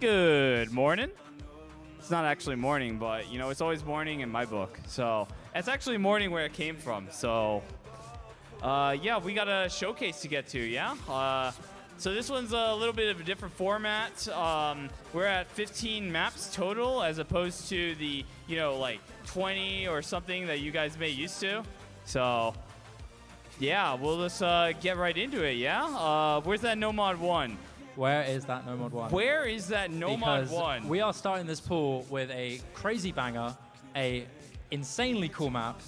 Good morning. It's not actually morning, but you know, it's always morning in my book. So it's actually morning where it came from. So yeah, we got a showcase to get to, yeah? So this one's a little bit of a different format. We're at 15 maps total as opposed to the, you know, like 20 or something that you guys may used to. So yeah, we'll just get right into it, yeah? Where's that No Mod 1? Where is that No Mod 1? Where is that No Mod 1? We are starting this pool with a crazy banger, a insanely cool map,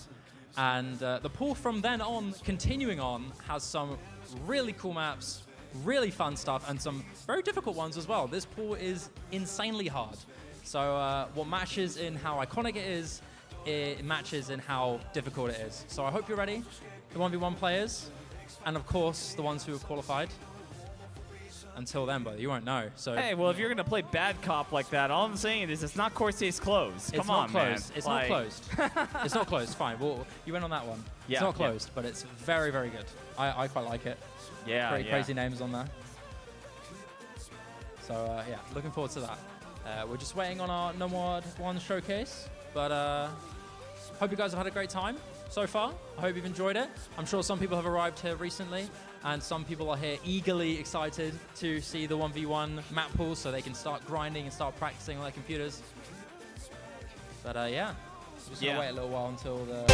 and the pool from then on, continuing on, has some really cool maps, really fun stuff, and some very difficult ones as well. This pool is insanely hard. So what matches in how iconic it is, it matches in how difficult it is. So I hope you're ready, the 1v1 players, and of course the ones who have qualified. Until then, but you won't know. So hey, well, if you're gonna play bad cop like that, all I'm saying is it's not Corsai's closed. Come on, man. It's not closed. It's not closed. Fine. Well, you went on that one. Yeah, it's not closed, but it's very, very good. I quite like it. Yeah, Pretty crazy names on there. So yeah, looking forward to that. We're just waiting on our No Mod 1 showcase, but hope you guys have had a great time so far. I hope you've enjoyed it. I'm sure some people have arrived here recently, and some people are here eagerly excited to see the 1v1 map pool so they can start grinding and start practicing on their computers. But yeah, we're just gonna wait a little while until the...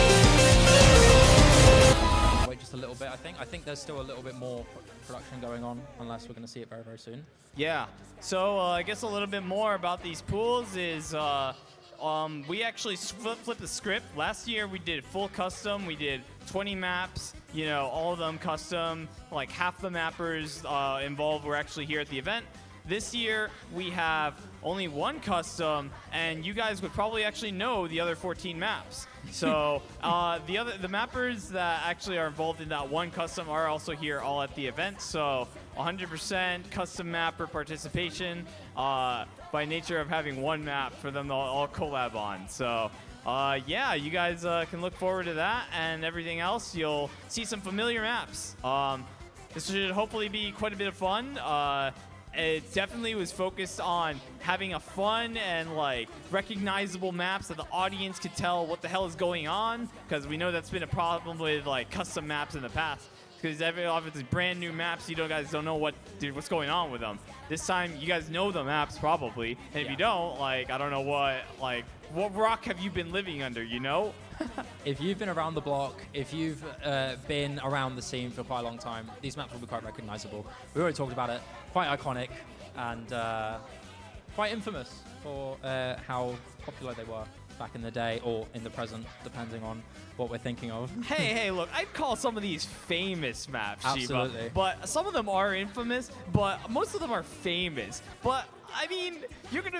Wait just a little bit, I think. I think there's still a little bit more production going on, unless we're gonna see it very, very soon. Yeah, so I guess a little bit more about these pools is we actually flipped the script. Last year we did full custom. We did 20 maps, you know, all of them custom. Like half the mappers involved were actually here at the event. This year we have only one custom, and you guys would probably actually know the other 14 maps. So the mappers that actually are involved in that one custom are also here all at the event. So 100% custom mapper participation by nature of having one map for them to all collab on. So yeah, you guys can look forward to that, and everything else, you'll see some familiar maps. This should hopefully be quite a bit of fun. It definitely was focused on having a fun and like recognizable maps that the audience could tell what the hell is going on, because we know that's been a problem with like custom maps in the past. Because if it's brand new maps, you guys don't know what's going on with them. This time, you guys know the maps probably, and if you don't, like, I don't know what rock have you been living under, you know? If you've been around the block, if you've been around the scene for quite a long time, these maps will be quite recognizable. We already talked about it. Quite iconic and quite infamous for how popular they were back in the day, or in the present, depending on what we're thinking of. Hey, look, I'd call some of these famous maps, Absolutely. Shiba, but some of them are infamous, but most of them are famous. But I mean,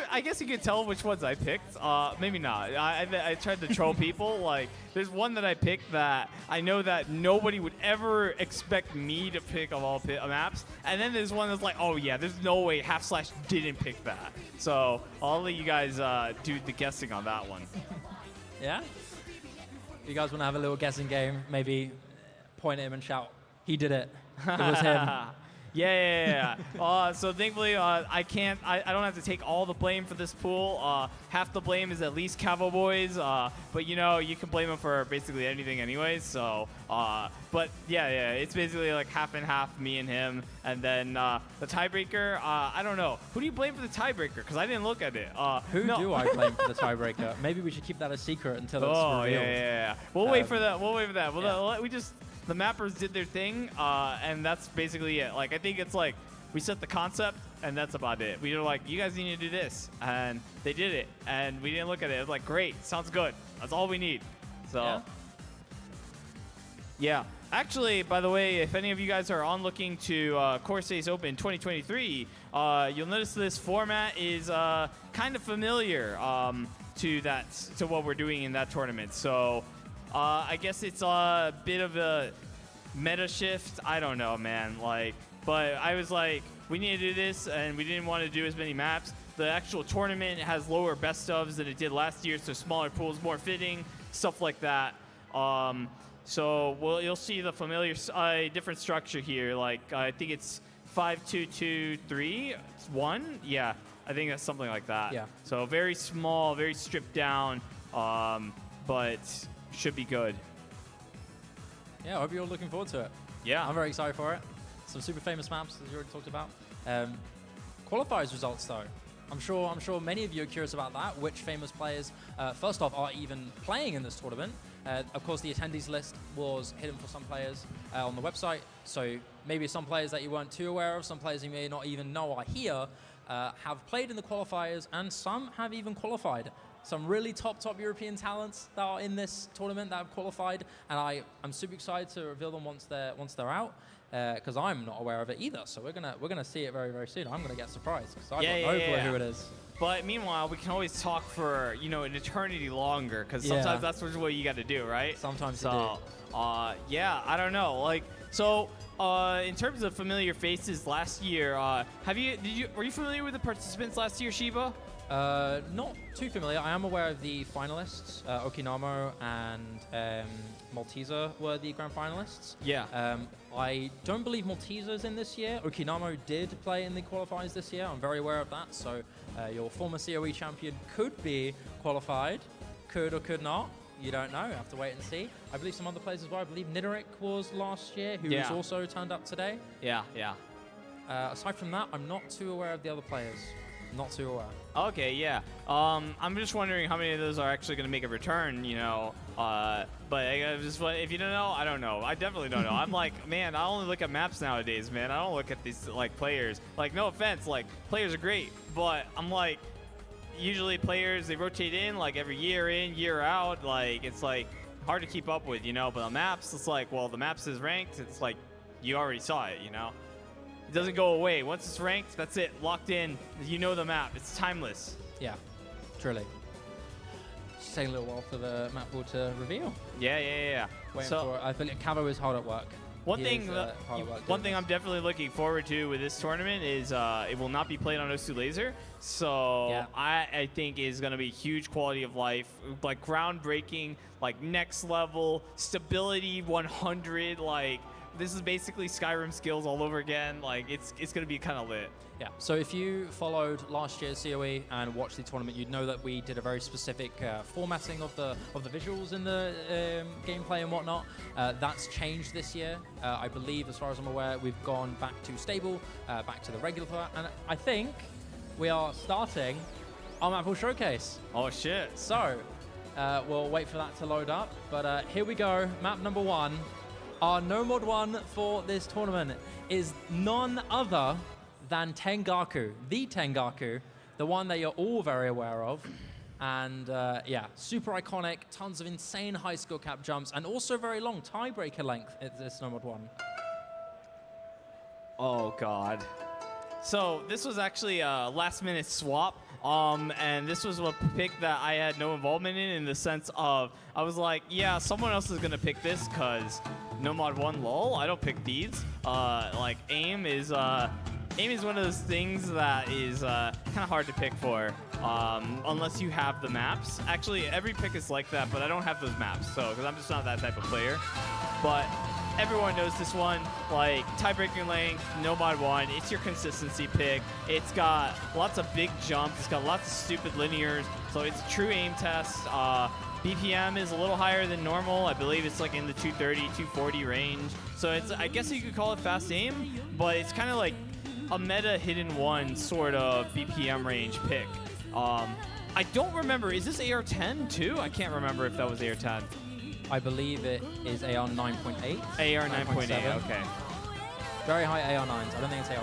I guess you could tell which ones I picked. Maybe not. I tried to troll people. Like, there's one that I picked that I know that nobody would ever expect me to pick of all maps. And then there's one that's like, oh yeah, there's no way Half/Slash didn't pick that. So I'll let you guys do the guessing on that one. Yeah? If you guys want to have a little guessing game, maybe point at him and shout, "He did it. It was him." Yeah. So thankfully, I don't have to take all the blame for this pool. Half the blame is at least Cavo Boys, but you know, you can blame them for basically anything anyways. So, but yeah, it's basically like half and half, me and him. And then the tiebreaker, I don't know. Who do you blame for the tiebreaker? Because I didn't look at it. Who do I blame for the tiebreaker? Maybe we should keep that a secret until it's revealed. Yeah. We'll wait for that. The mappers did their thing, and that's basically it. Like, I think it's like we set the concept, and that's about it. We were like, you guys need to do this, and they did it, and we didn't look at it. It was like, great, sounds good. That's all we need. So, yeah. Actually, by the way, if any of you guys are on looking to Corsai's Open 2023, you'll notice this format is kind of familiar to what we're doing in that tournament. So. I guess it's a bit of a meta shift. I don't know, man. But I was like, we need to do this, and we didn't want to do as many maps. The actual tournament has lower best ofs than it did last year, so smaller pools, more fitting, stuff like that. So you'll see the familiar different structure here. Like I think it's 5-2-2-3-1. Yeah, I think that's something like that. Yeah. So very small, very stripped down, but should be good. Yeah, I hope you're all looking forward to it. Yeah. I'm very excited for it. Some super famous maps, as you already talked about. Qualifiers results, though. I'm sure many of you are curious about that. Which famous players, first off, are even playing in this tournament? Of course, the attendees list was hidden for some players on the website. So maybe some players that you weren't too aware of, some players you may not even know are here, have played in the qualifiers, and some have even qualified. Some really top European talents that are in this tournament that have qualified, and I'm super excited to reveal them once they're out, because I'm not aware of it either. So we're gonna see it very soon. I'm gonna get surprised because I don't know who it is. But meanwhile, we can always talk for an eternity longer, because sometimes that's what you got to do, right? Sometimes so, yeah, I don't know. Like, so in terms of familiar faces last year, were you familiar with the participants last year, Shiba? Not too familiar. I am aware of the finalists. Okinamo and Malteser were the grand finalists. Yeah. I don't believe Malteser's in this year. Okinamo did play in the qualifiers this year. I'm very aware of that. So your former COE champion could be qualified, could or could not. You don't know. You have to wait and see. I believe some other players as well. I believe Nidorik was last year, who was also turned up today. Yeah. Aside from that, I'm not too aware of the other players. Not too aware. Okay, yeah. I'm just wondering how many of those are actually going to make a return, but if you don't know, I don't know. I definitely don't know. I'm like, man, I only look at maps nowadays, man. I don't look at these, players. No offense, players are great, but I'm like, usually players, they rotate in, every year in, year out. It's, hard to keep up with, But on maps, it's well, the maps is ranked. It's you already saw it, It doesn't go away. Once it's ranked, that's it. Locked in. You know the map. It's timeless. Yeah, truly. Just taking a little while for the map pool to reveal. Yeah. Waiting for, I think cavo is hard at work. One thing I'm definitely looking forward to with this tournament is it will not be played on O2 Laser. So yeah. I think is going to be huge quality of life, groundbreaking, next level, stability 100, this is basically Skyrim skills all over again. It's going to be kind of lit. Yeah, so if you followed last year's COE and watched the tournament, you'd know that we did a very specific formatting of the visuals in the gameplay and whatnot. That's changed this year. I believe, as far as I'm aware, we've gone back to stable, back to the regular format, and I think we are starting our Mappool showcase. Oh, shit. So, we'll wait for that to load up, but here we go, map number 1. Our no mod one for this tournament is none other than Tengaku, the one that you're all very aware of. And yeah, super iconic, tons of insane high skill cap jumps, and also very long tiebreaker length at this no mod one. Oh, God. So this was actually a last minute swap. And this was a pick that I had no involvement in the sense of, I was like, yeah, someone else is going to pick this because no mod 1 lol, I don't pick these. Aim is one of those things that is kind of hard to pick for unless you have the maps. Actually, every pick is like that, but I don't have those maps, so because I'm just not that type of player. But everyone knows this one, tiebreaker length, no mod 1, it's your consistency pick. It's got lots of big jumps, it's got lots of stupid linears, so it's a true aim test. BPM is a little higher than normal. I believe it's in the 230, 240 range. So it's, I guess you could call it fast aim, but it's kind of like a meta hidden one sort of BPM range pick. I don't remember, is this AR10 too? I can't remember if that was AR10. I believe it is AR 9.8. AR 9.8, okay. Very high AR 9s. I don't think it's AR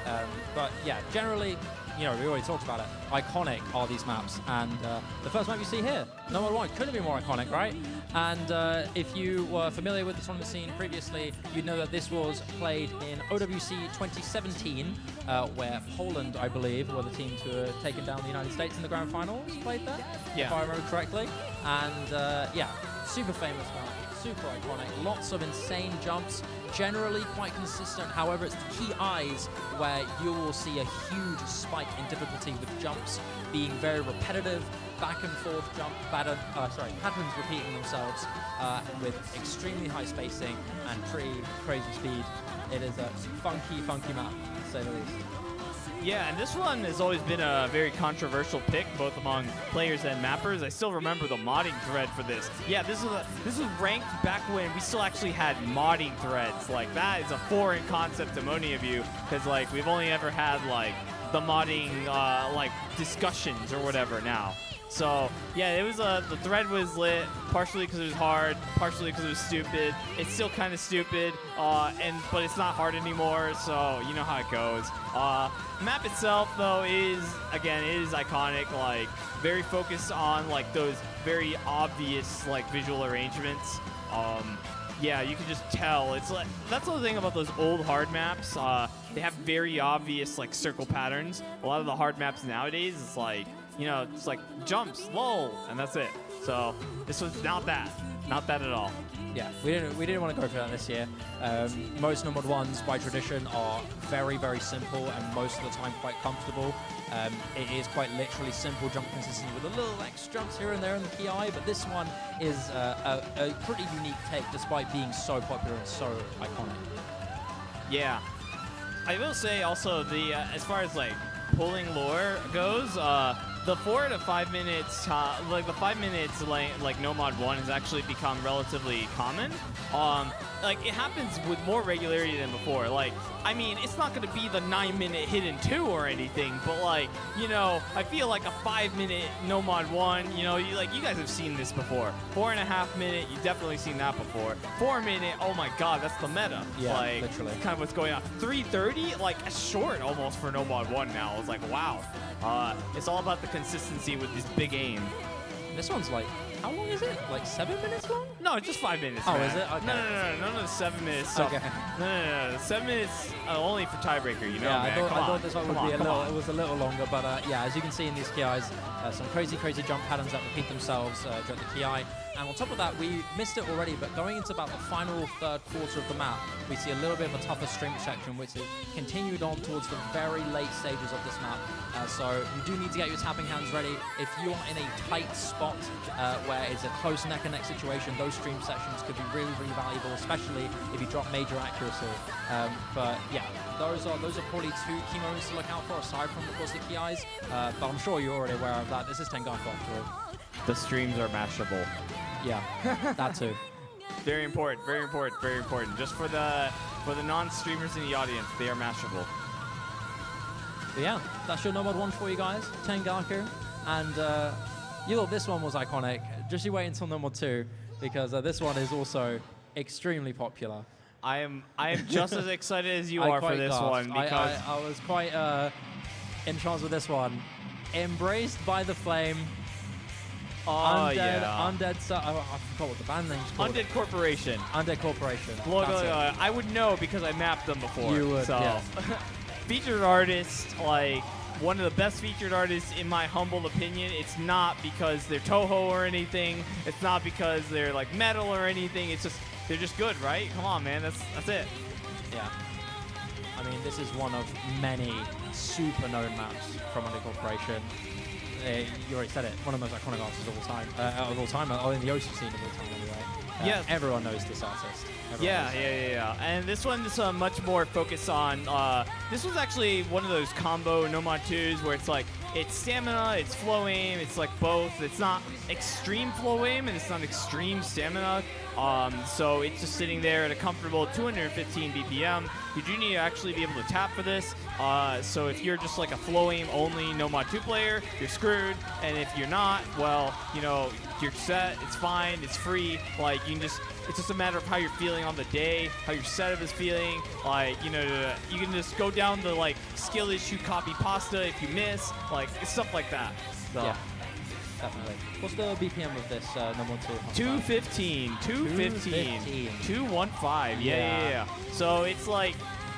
10. But yeah, generally, we already talked about it. Iconic are these maps. And the first map you see here, no mod 1, couldn't be more iconic, right? And if you were familiar with the tournament scene previously, you'd know that this was played in OWC 2017, where Poland, I believe, were the team to have taken down the United States in the grand finals, played there, if I remember correctly. And yeah, super famous map, super iconic. Lots of insane jumps, generally quite consistent. However, it's the key eyes where you will see a huge spike in difficulty with jumps being very repetitive, back and forth patterns repeating themselves with extremely high spacing and pretty crazy speed. It is a funky map, to say the least. Yeah, and this one has always been a very controversial pick, both among players and mappers. I still remember the modding thread for this. Yeah, this was ranked back when we still actually had modding threads. Like, that is a foreign concept to many of you, because like we've only ever had like the modding like discussions or whatever now. So yeah, it was the thread was lit, partially because it was hard, partially because it was stupid. It's still kind of stupid, but it's not hard anymore. So you know how it goes. Map itself though is iconic, like very focused on like those very obvious like visual arrangements. Yeah, you can just tell. It's like that's the thing about those old hard maps. They have very obvious like circle patterns. A lot of the hard maps nowadays, it's like, you know, it's like jumps, lol, and that's it. So this was not that at all. Yeah, we didn't want to go for that this year. Most numbered ones by tradition are very simple and most of the time quite comfortable. It is quite literally simple jump consistency with a little extra jumps here and there in the key eye, but this one is a pretty unique take despite being so popular and so iconic. Yeah, I will say also the as far as like pulling lore goes, the 4 to 5 minutes, like the 5 minutes like No Mod 1 has actually become relatively common. Like it happens with more regularity than before. Like, I mean, it's not going to be the 9-minute hidden 2 or anything, but like, you know, I feel like a 5-minute No Mod 1, you know, you guys have seen this before. 4.5 minute, you've definitely seen that before. 4 minute, oh my god, that's the meta. Yeah, like, literally. Kind of what's going on. 3:30, like short almost for No Mod 1 now. It's like, wow. It's all about the consistency with this big aim. This one's like, how long is it? Like 7 minutes long? No, it's just 5 minutes. Oh, man. is it? Okay. No, none of the 7 minutes stuff. Okay. No. 7 minutes only for tiebreaker, you know, Yeah, man. I thought this one would be Come it was a little longer, but yeah, as you can see in these key eyes, some crazy jump patterns that repeat themselves during the key eye. And on top of that, we missed it already, but going into about the final third quarter of the map, we see a little bit of a tougher stream section, which is continued on towards the very late stages of this map. So you do need to get your tapping hands ready. If you are in a tight spot where it's a close neck-and-neck situation, those stream sections could be really valuable, especially if you drop major accuracy. But yeah, those are probably two key moments to look out for, aside from, of course, the key eyes. But I'm sure you're already aware of that. This is Tengaku after all. The streams are mashable. Yeah, that too. Very important. Just for the non-streamers in the audience, they are mashable. But yeah, that's your No Mod 1 for you guys, Tengaku. And you thought this one was iconic. Just you wait until No Mod 2, because this one is also extremely popular. I am just as excited as you are for this one, because I was quite entranced with this one. Embraced by the Flame. Oh, Undead, yeah. I forgot what the band name's called. Undead Corporation. Undead Corporation. Look, I would know because I mapped them before. You would, so. yes. Featured artist, like one of the best featured artists in my humble opinion. It's not because they're Toho or anything. It's not because they're like metal or anything. It's just they're just good, right? Come on, man. That's it. Yeah. I mean, this is one of many super known maps from Undead Corporation. You already said it. One of the most iconic artists of all time, or in the OC scene of all time, anyway. Yeah. Everyone knows this artist. Yeah. And this one is much more focused on. This was actually one of those combo No Mod 2s where it's like it's stamina, it's flow aim, it's like both. It's not extreme flow aim and it's not extreme stamina. So it's just sitting there at a comfortable 215 BPM. You do need to actually be able to tap for this. So if you're just like a flow aim only No Mod 2 player, you're screwed. And if you're not, well, you know, you're set, it's fine, it's free. Like you can just, it's just a matter of how you're feeling on the day, how your setup is feeling. Like, you know, you can just go down the like skill issue, copy pasta if you miss, like stuff like that. So. Yeah. Definitely. What's the BPM of this number 2? 215. 215. 215. Yeah. So it's like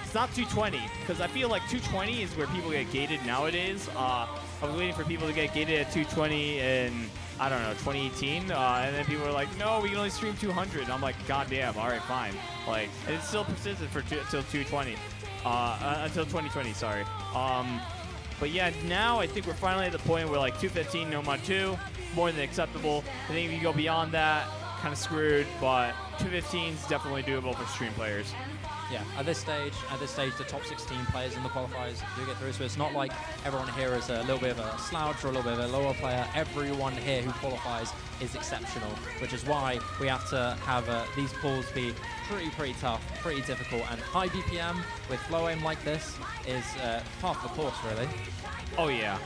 It's not 220, because I feel like 220 is where people get gated nowadays. I was waiting for people to get gated at 220 in, I don't know, 2018, and then people were like, no, we can only stream 200. And I'm like, god damn, all right, fine. Like, and it's still persistent for until 220, until 2020, sorry. But yeah, now I think we're finally at the point where like 215 no mod 2, more than acceptable. I think if you go beyond that, kind of screwed, but 215 is definitely doable for stream players. Yeah, at this stage, the top 16 players in the qualifiers do get through. So it's not like everyone here is a little bit of a slouch or a little bit of a lower player. Everyone here who qualifies is exceptional, which is why we have to have these pools be pretty tough, pretty difficult, and high BPM with flow aim like this is part of the course, really. Oh yeah.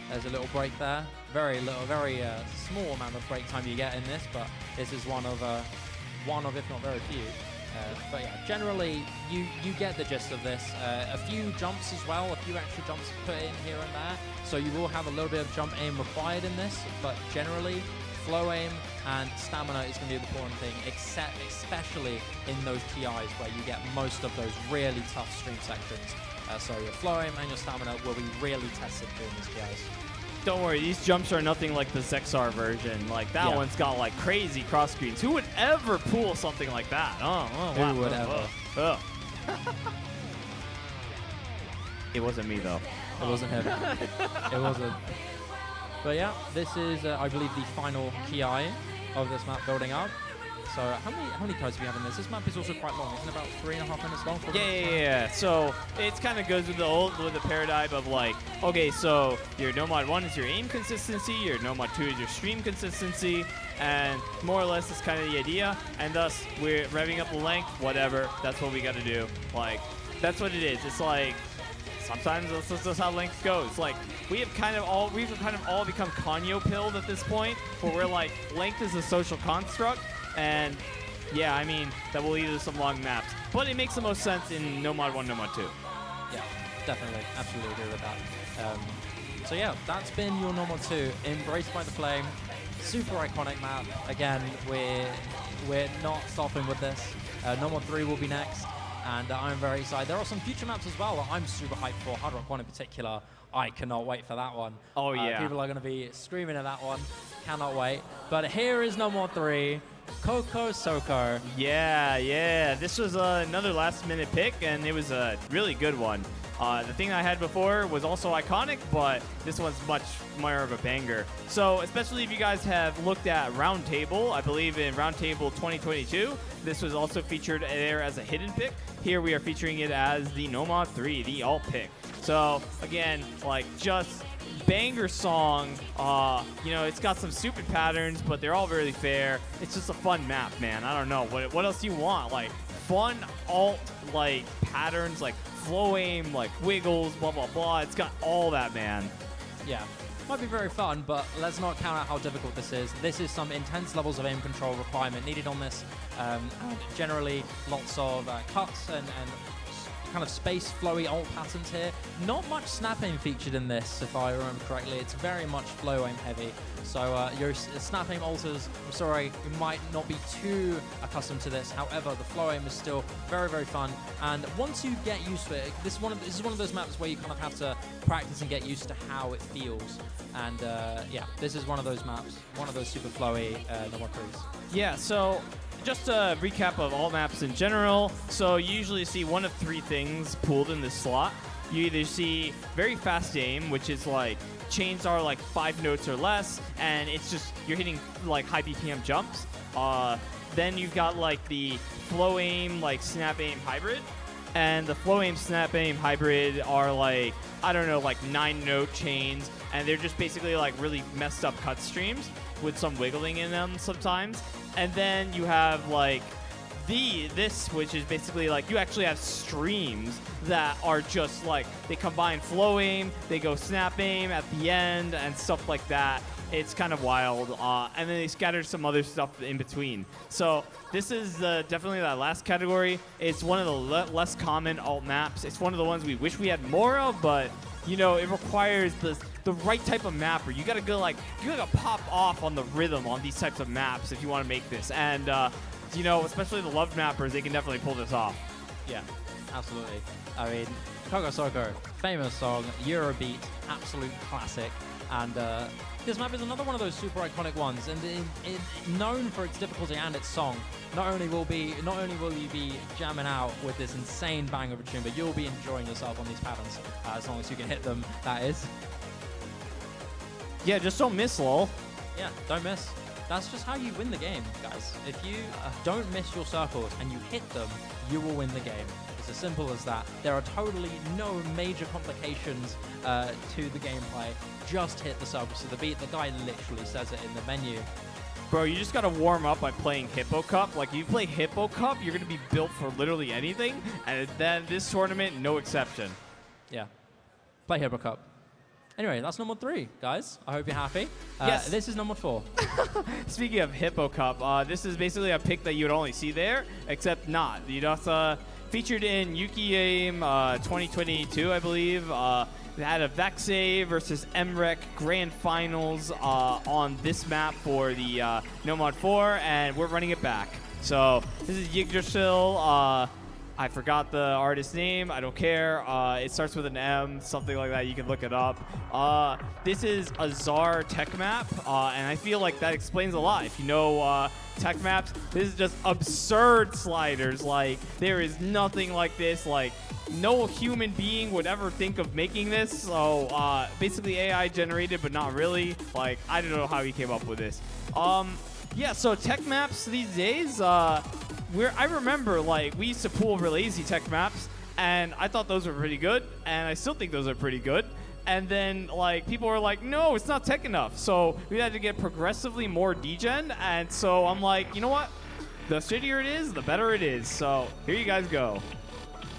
There's a little break there. Very little, very small amount of break time you get in this, but this is one of if not very few. But yeah, generally you get the gist of this. A few jumps as well, a few extra jumps put in here and there. So you will have a little bit of jump aim required in this, but generally flow aim and stamina is going to be the important thing, especially in those TIs where you get most of those really tough stream sections. So your flow aim and your stamina will be really tested during these TIs. Don't worry, these jumps are nothing like the Zexar version. Like, that one's got, like, crazy cross screens. Who would ever pull something like that? Wow. Who would ever? It wasn't me, though. It wasn't him. It wasn't. But yeah, this is, I believe, the final TI of this map building up. So how many cards do we have in this? This map is also quite long. Isn't it about 3.5 minutes long? Yeah. So it kind of goes with the paradigm of like, okay, so your no mod 1 is your aim consistency, your no mod 2 is your stream consistency, and more or less that's kind of the idea. And thus we're revving up the length, whatever. That's what we got to do. Like, that's what it is. It's like sometimes that's just how length goes. Like, we've kind of all become Kanyo pilled at this point, where we're like, length is a social construct. And yeah, I mean, that will lead to some long maps. But it makes the most sense in no mod 1, no mod 2. Yeah, definitely. Absolutely agree with that. So yeah, that's been your no mod 2, Embraced by the Flame. Super iconic map. Again, we're not stopping with this. No mod 3 will be next, and I'm very excited. There are some future maps as well that I'm super hyped for. Hard Rock 1 in particular. I cannot wait for that one. Oh yeah. People are going to be screaming at that one. Cannot wait. But here is no mod 3. Coco Soko. Yeah. This was another last-minute pick, and it was a really good one. The thing I had before was also iconic, but this one's much more of a banger. So, especially if you guys have looked at Roundtable, I believe in Roundtable 2022, this was also featured there as a hidden pick. Here we are featuring it as the No Mod 3, the alt pick. So, again, like, just banger song. You know, it's got some stupid patterns, but they're all really fair. It's just a fun map, man. I don't know. What else do you want? Like, fun alt, like, patterns, like, flow aim, like, wiggles, blah, blah, blah. It's got all that, man. Yeah. Might be very fun, but let's not count out how difficult this is. This is some intense levels of aim control requirement needed on this. And generally, lots of cuts and kind of space flowy alt patterns here. Not much snap aim featured in this, if I remember correctly. It's very much flow aim heavy. So your snap aim alters, I'm sorry, you might not be too accustomed to this. However, the flow aim is still very, very fun. And once you get used to it, this is one of those maps where you kind of have to practice and get used to how it feels. And yeah, this is one of those maps, one of those super flowy normal crews. Yeah, so just a recap of all maps in general. So you usually see one of 3 things pooled in this slot. You either see very fast aim, which is like chains are like 5 notes or less, and it's just you're hitting like high BPM jumps. Then you've got like the flow aim, like snap aim hybrid, and the flow aim snap aim hybrid are like, I don't know, like 9-note chains, and they're just basically like really messed up cut streams with some wiggling in them sometimes. And then you have like this, which is basically like you actually have streams that are just like they combine flow aim, they go snap aim at the end and stuff like that. It's kind of wild, and then they scatter some other stuff in between. So this is definitely that last category. It's one of the less common alt maps. It's one of the ones we wish we had more of, but you know, it requires the right type of mapper. You gotta go like, you gotta pop off on the rhythm on these types of maps if you want to make this. And you know, especially the loved mappers, they can definitely pull this off. Yeah, absolutely. I mean, Kogo Soko, famous song, Eurobeat, absolute classic. And this map is another one of those super iconic ones, and known for its difficulty and its song. Not only will you be jamming out with this insane bang of a tune, but you'll be enjoying yourself on these patterns, as long as you can hit them, that is. Yeah, just don't miss, lol. Yeah, don't miss. That's just how you win the game, guys. If you don't miss your circles and you hit them, you will win the game. It's as simple as that. There are totally no major complications to the gameplay. Just hit the circles to the beat. The guy literally says it in the menu. Bro, you just gotta warm up by playing Hippo Cup. Like, if you play Hippo Cup, you're gonna be built for literally anything, and then this tournament, no exception. Yeah. Play Hippo Cup. Anyway, that's number 3, guys. I hope you're happy. Yes. This is number 4. Speaking of Hippo Cup, this is basically a pick that you would only see there, except not. You know, featured in Yuki Game 2022, I believe. They had a Vaxe versus MREC Grand Finals on this map for the Nomad 4, and we're running it back. So this is Yggdrasil. I forgot the artist's name. I don't care. It starts with an M, something like that. You can look it up. This is a Czar tech map, and I feel like that explains a lot. If you know tech maps, this is just absurd sliders. Like, there is nothing like this. Like, no human being would ever think of making this. So basically AI generated, but not really. Like, I don't know how he came up with this. Yeah, so tech maps these days, I remember, like, we used to pool really easy tech maps, and I thought those were pretty good, and I still think those are pretty good. And then, like, people were like, no, it's not tech enough. So we had to get progressively more degen, and so I'm like, you know what? The shittier it is, the better it is. So here you guys go.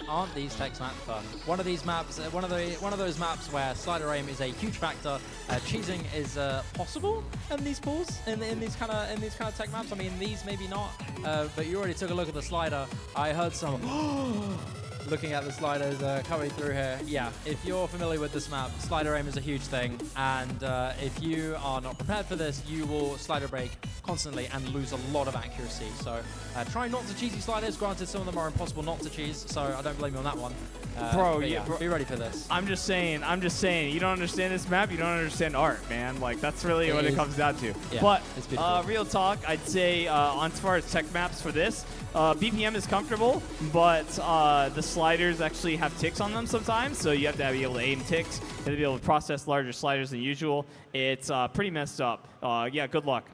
Aren't these tech maps fun? One of these maps, one of those maps where slider aim is a huge factor. Cheesing is possible in these pools, in these kind of tech maps. I mean, these maybe not, but you already took a look at the slider. I heard some looking at the sliders coming through here. Yeah, if you're familiar with this map, slider aim is a huge thing, and if you are not prepared for this, you will slider break constantly and lose a lot of accuracy. So try not to cheesy sliders. Granted, some of them are impossible not to cheese, so I don't blame you on that one. Bro, yeah, be ready for this. I'm just saying, you don't understand this map, you don't understand art, man. Like, that's really what it comes down to. Yeah, but it's beautiful. Real talk, I'd say as far as tech maps for this, BPM is comfortable, but the sliders actually have ticks on them sometimes, so you have to be able to aim ticks. You have to be able to process larger sliders than usual. It's pretty messed up. Yeah, good luck.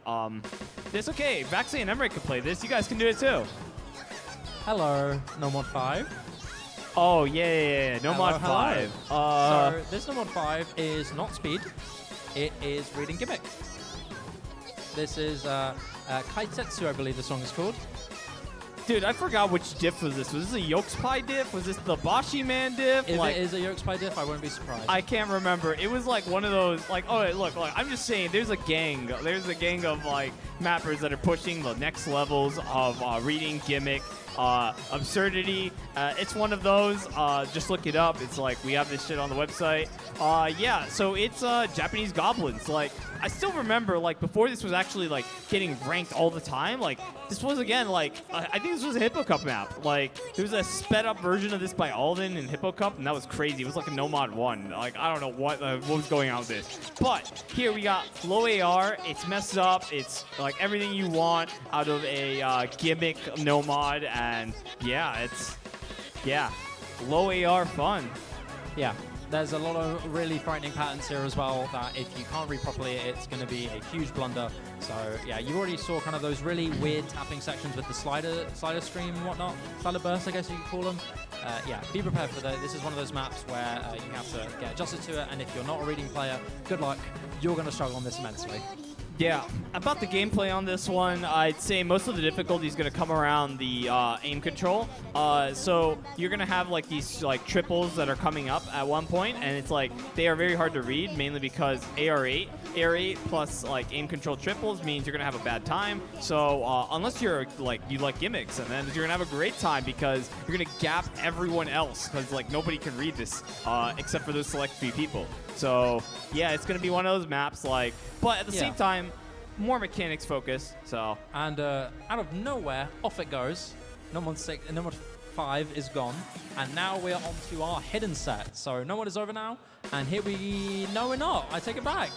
It's okay. Vaxe and Emmerich can play this. You guys can do it too. Hello, No Mod 5. Oh, yeah. No Mod 5. So this No Mod 5 is not speed. It is reading gimmick. This is Kaitetsu, I believe the song is called. Dude, I forgot which diff was this. Was this a Yolkspie diff? Was this the Boshi Man diff? If it is a Yolkspie diff, I wouldn't be surprised. I can't remember. It was like one of those, like, oh, look, I'm just saying, there's a gang. There's a gang of, like, mappers that are pushing the next levels of reading gimmick, absurdity. It's one of those. Just look it up. It's like, we have this shit on the website. Yeah, so it's Japanese goblins. Like, I still remember, like, before this was actually, like, getting ranked all the time, like, this was, again, like, I think this was a Hippo Cup map. Like, there was a sped-up version of this by Alden in Hippo Cup, and that was crazy. It was like a Nomad 1. Like, I don't know what was going on with this. But here we got low AR. It's messed up. It's, like, everything you want out of a gimmick Nomad, and, yeah, low AR fun. Yeah. There's a lot of really frightening patterns here as well that if you can't read properly, it's going to be a huge blunder. So yeah, you already saw kind of those really weird tapping sections with the slider stream and whatnot. Slider burst, I guess you could call them. Yeah, be prepared for that. This is one of those maps where you have to get adjusted to it, and if you're not a reading player, good luck. You're going to struggle on this immensely. Yeah, about the gameplay on this one, I'd say most of the difficulty is going to come around the aim control. So you're going to have like these like triples that are coming up at one point, and it's like they are very hard to read, mainly because AR8 plus like aim control triples means you're going to have a bad time. So unless you're like you like gimmicks, and then you're going to have a great time because you're going to gap everyone else because like nobody can read this except for those select few people. So yeah, it's going to be one of those maps like, but at the same time, more mechanics focused. So And out of nowhere, off it goes. Number 5 is gone. And now we're on to our hidden set. So no one is over now. And here no, we're not. I take it back.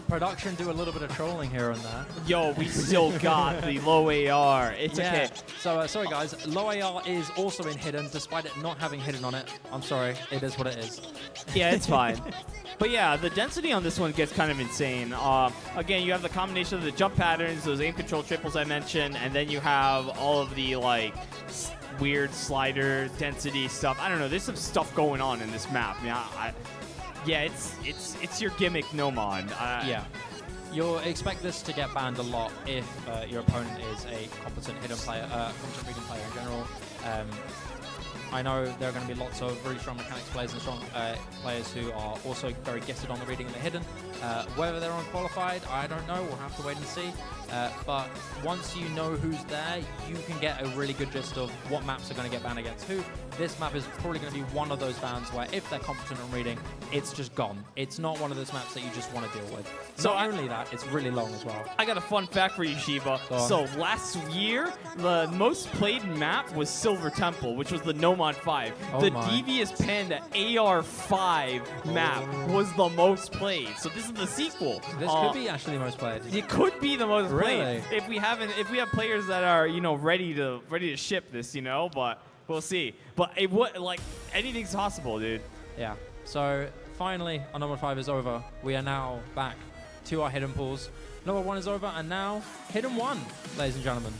Production do a little bit of trolling here and there. yo, we still got the low AR. It's okay. So sorry guys, low AR is also in hidden, despite it not having hidden on it. I'm sorry, it is what it is. Yeah, it's fine. But yeah, the density on this one gets kind of insane. Again, you have the combination of the jump patterns, those aim control triples I mentioned, and then you have all of the like weird slider density stuff. I don't know. There's some stuff going on in this map. Yeah, it's your gimmick Nomon. Yeah. You'll expect this to get banned a lot if your opponent is a competent hidden player, competent reading player in general. I know there are going to be lots of really strong mechanics players and strong players who are also very gifted on the reading and the hidden. Whether they're unqualified, I don't know. We'll have to wait and see. But once you know who's there, you can get a really good gist of what maps are going to get banned against who. This map is probably going to be one of those bans where if they're competent on reading, it's just gone. It's not one of those maps that you just want to deal with. So not only that, it's really long as well. I got a fun fact for you, Shiva. So last year, the most played map was Silver Temple, which was the Nomon 5. Oh the my. Devious Panda AR5 map was the most played. So this is the sequel. This could be actually the most played. It could be the most Really? played if we have players that are ready to ship this, but we'll see. But it would anything's possible, dude. Yeah. So finally, our number 5 is over. We are now back to our hidden pools. Number 1 is over, and now hidden 1, ladies and gentlemen.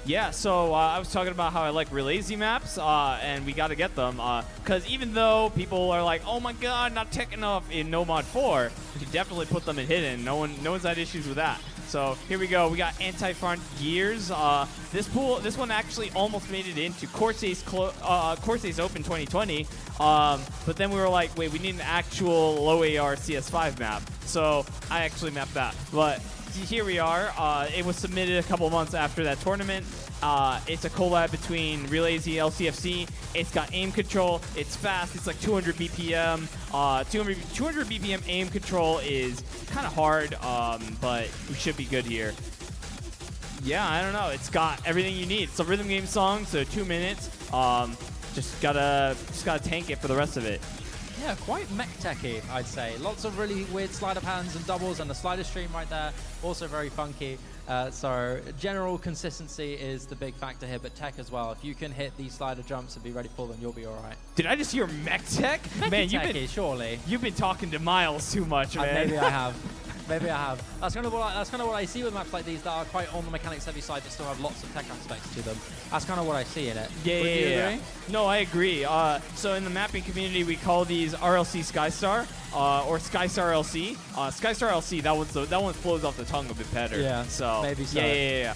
Yeah, so I was talking about how I like real easy maps, and we got to get them. Because even though people are like, oh my god, not tech enough in No Mod 4, we can definitely put them in hidden. No one's had issues with that. So here we go. We got anti-front gears. This one actually almost made it into Corsair's Open 2020. But then we were like, wait, we need an actual low AR CS5 map. So I actually mapped that. But here we are. It was submitted a couple months after that tournament. It's a collab between Relazy LCFC. It's got aim control. It's fast. It's like 200 BPM. 200 BPM aim control is kind of hard, but we should be good here. Yeah, I don't know. It's got everything you need. It's a rhythm game song, so 2 minutes. Just gotta tank it for the rest of it. Yeah, quite mech techy, I'd say. Lots of really weird slider patterns and doubles, and the slider stream right there, also very funky. So general consistency is the big factor here, but tech as well. If you can hit these slider jumps and be ready for them, you'll be all right. Did I just hear mech tech? Man, surely. You've been talking to Miles too much, man. Maybe I have. Maybe I have. That's kind of what I see with maps like these that are quite on the mechanics heavy side, but still have lots of tech aspects to them. That's kind of what I see in it. Yeah, Would you yeah. agree? No, I agree. So in the mapping community, we call these RLC Skystar or Skystar LC. Skystar LC, that one flows off the tongue a bit better. Yeah, so maybe so. Yeah.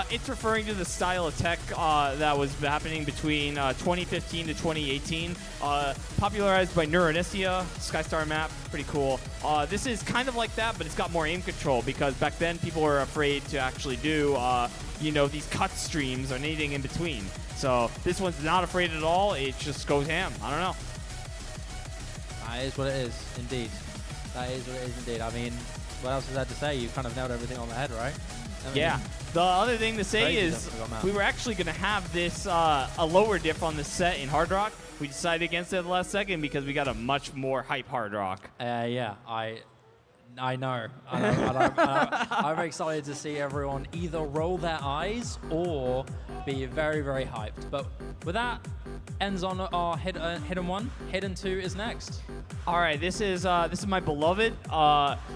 It's referring to the style of tech that was happening between 2015 to 2018. Popularized by Neuronesia, Skystar map, pretty cool. This is kind of like that, but it's got more aim control because back then people were afraid to actually do these cut streams or anything in between. So this one's not afraid at all. It just goes ham. I don't know. That is what it is, indeed. That is what it is, indeed. I mean, what else is there to say? You've kind of nailed everything on the head, right? Yeah. The other thing to say Crazy is that we were actually going to have this a lower diff on this set in Hard Rock. We decided against it at the last second because we got a much more hype Hard Rock. Yeah, I know. I'm excited to see everyone either roll their eyes or be very, very hyped. But with that, ends on our hidden 1. Hidden 2 is next. All right, this is my beloved.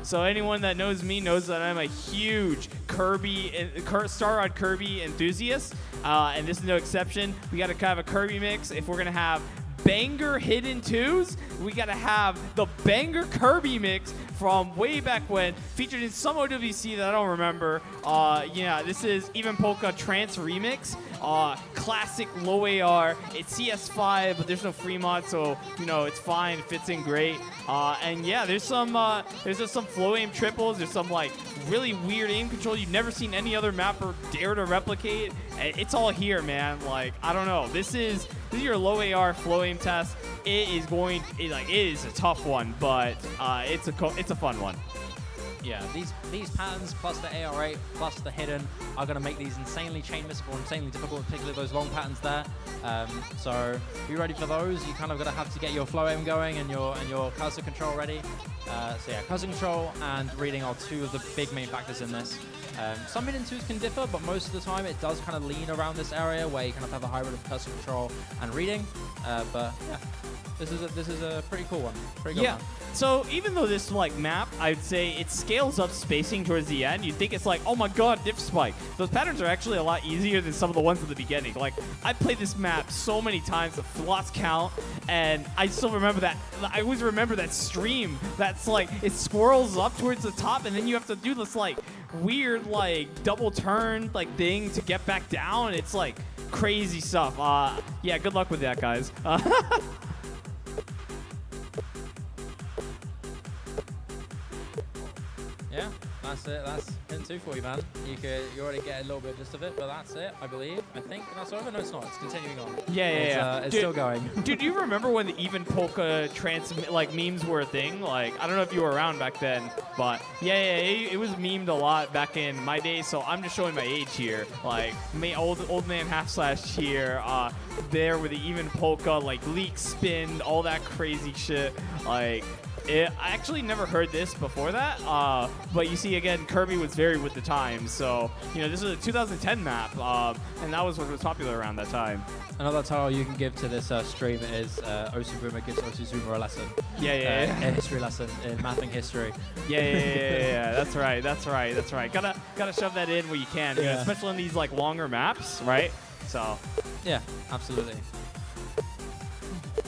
So anyone that knows me knows that I'm a huge Star Rod Kirby enthusiast, and this is no exception. We got a kind of a Kirby mix. If we're gonna have banger hidden 2s, we gotta have the banger Kirby mix from way back when, featured in some OWC that I don't remember. This is Even Polka Trance Remix. Classic low AR. It's CS5, but there's no free mod, so it's fine. It fits in great. And yeah, there's just some flow aim triples. There's some like really weird aim control you've never seen any other mapper dare to replicate. It's all here, man. Like, I don't know. This is your low AR flow aim test. It is a tough one, but it's a fun one. yeah, these patterns plus the AR8 plus the hidden are going to make these insanely chain missable, insanely difficult, particularly those long patterns there. So be ready for those. You kind of going to have to get your flow aim going and your cursor control ready. So yeah, cursor control and reading are two of the big main factors in this. Some hidden twos can differ, but most of the time it does kind of lean around this area where you kind of have a hybrid of cursor control and reading. But yeah, this is a pretty cool one. Pretty good one. So even though this map, I'd say it scales up spacing towards the end. You'd think it's like, oh my god, diff spike. Those patterns are actually a lot easier than some of the ones at the beginning. Like, I played this map so many times, I've lost count, and I still remember that. I always remember that stream that's like, it swirls up towards the top, and then you have to do this weird double turn thing to get back down. It's crazy stuff. Yeah, good luck with that, guys. Yeah, that's it. That's hidden 2 for you, man. You already get a little bit just of it, but that's it, I believe. I think that's over. No, it's not. It's continuing on. Yeah. It's still going. Dude, do you remember when the even polka memes were a thing? I don't know if you were around back then, but yeah, it was memed a lot back in my day. So I'm just showing my age here. Old man half slash here. There with the even polka, leak spin, all that crazy shit. I actually never heard this before that, but you see, again, Kirby was very with the times. So, this is a 2010 map, and that was what was popular around that time. Another title you can give to this stream is Osuzuma gives Osuzuma a lesson. Yeah. A history lesson in mapping history. Yeah. That's right. Gotta shove that in where you can, especially in these longer maps, right? So. Yeah, absolutely.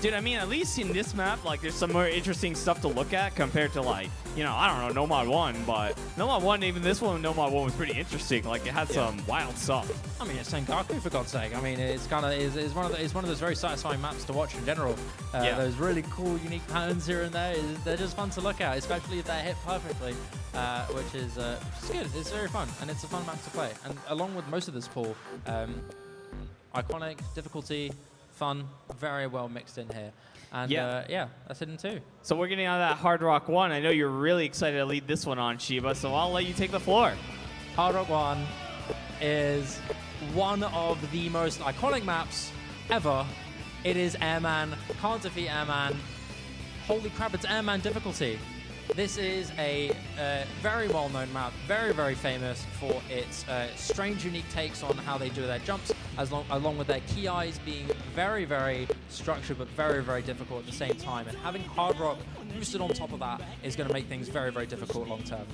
Dude, I mean, at least in this map, there's some more interesting stuff to look at compared to, I don't know, Nomad 1, but Nomad 1, even this one, Nomad 1 was pretty interesting. It had some wild stuff. I mean, it's Sengaku, for God's sake. I mean, it's kind of is one of those very satisfying maps to watch in general. Those really cool, unique patterns here and there, they're just fun to look at, especially if they're hit perfectly, which is good. It's very fun, and it's a fun map to play. And along with most of this pool, iconic, difficulty, fun, very well mixed in here. And that's hidden 2. So we're getting on that Hard Rock 1. I know you're really excited to lead this one on, Shiba, so I'll let you take the floor. Hard Rock 1 is one of the most iconic maps ever. It is Airman, can't defeat Airman. Holy crap, it's Airman difficulty. This is a very well-known map, very, very famous for its strange, unique takes on how they do their jumps, along with their key eyes being very, very structured, but very, very difficult at the same time. And having Hard Rock boosted on top of that is going to make things very, very difficult long-term.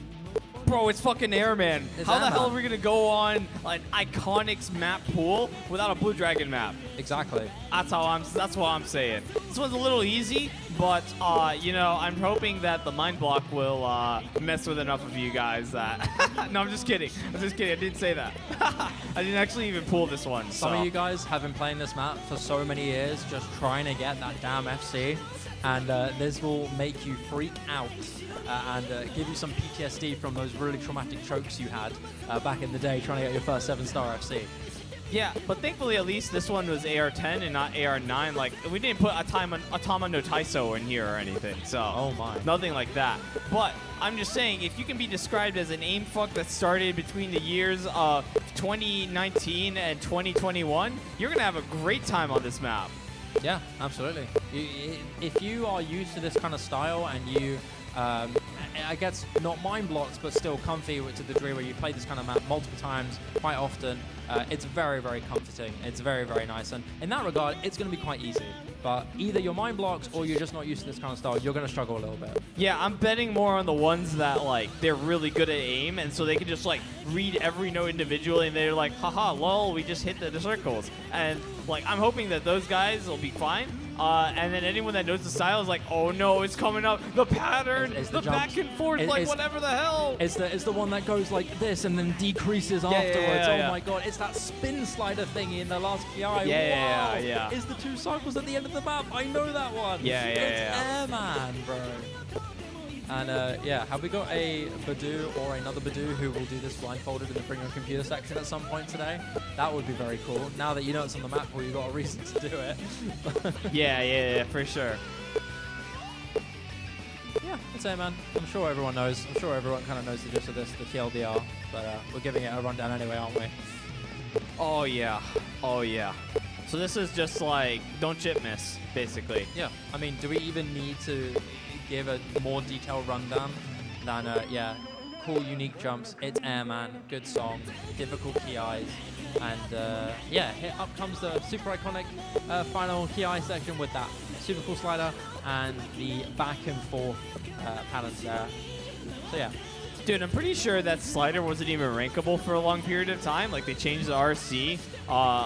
Bro, it's fucking Airman. It's How Airman. the hell are we going to go on an Iconics map pool without a Blue Dragon map? Exactly. That's what I'm saying. This one's a little easy, but I'm hoping that the mind block will mess with enough of you guys that. No, I'm just kidding. I didn't say that. I didn't actually even pull this one. Some of you guys have been playing this map for so many years, just trying to get that damn FC, and this will make you freak out and give you some PTSD from those really traumatic chokes you had back in the day trying to get your first 7-star FC. Yeah, but thankfully at least this one was AR10 and not AR9. We didn't put Atama no Taiso in here or anything, so oh my, nothing like that. But I'm just saying, if you can be described as an aim fuck that started between the years of 2019 and 2021, you're gonna have a great time on this map. Yeah, absolutely. If you are used to this kind of style and you I guess not mind blocks, but still comfy to the degree where you play this kind of map multiple times, quite often. It's very, very comforting. It's very, very nice. And in that regard, it's going to be quite easy. But either you're mind blocks or you're just not used to this kind of style, you're going to struggle a little bit. Yeah, I'm betting more on the ones that, they're really good at aim, and so they can just, read every note individually, and they're like, haha, lol, we just hit the circles. And, I'm hoping that those guys will be fine. And then anyone that knows the style is like, oh no, it's coming up. The pattern, it's the back and forth, whatever the hell. It's the one that goes like this and then decreases afterwards. Yeah. Oh my god, it's that spin slider thingy in the last PI. Yeah. It's the 2 cycles at the end of the map. I know that one. Yeah. It's Airman, bro. And have we got a Badoo or another Badoo who will do this blindfolded in the Bring Your Computer section at some point today? That would be very cool. Now that you know it's on the map, well, you've got a reason to do it. Yeah, for sure. Yeah, yeah, it's Airman. I'm sure everyone knows. I'm sure everyone kind of knows the gist of this, the TLDR. But we're giving it a rundown anyway, aren't we? Oh yeah, oh yeah. So this is just like don't chip miss, basically. Yeah. I mean, do we even need to give a more detailed rundown than yeah, cool unique jumps? It's Airman, good song, difficult key eyes, and yeah, up comes the super iconic final key eye section with that super cool slider and the back and forth patterns there. So yeah. Dude, I'm pretty sure that slider wasn't even rankable for a long period of time. Like, they changed the RC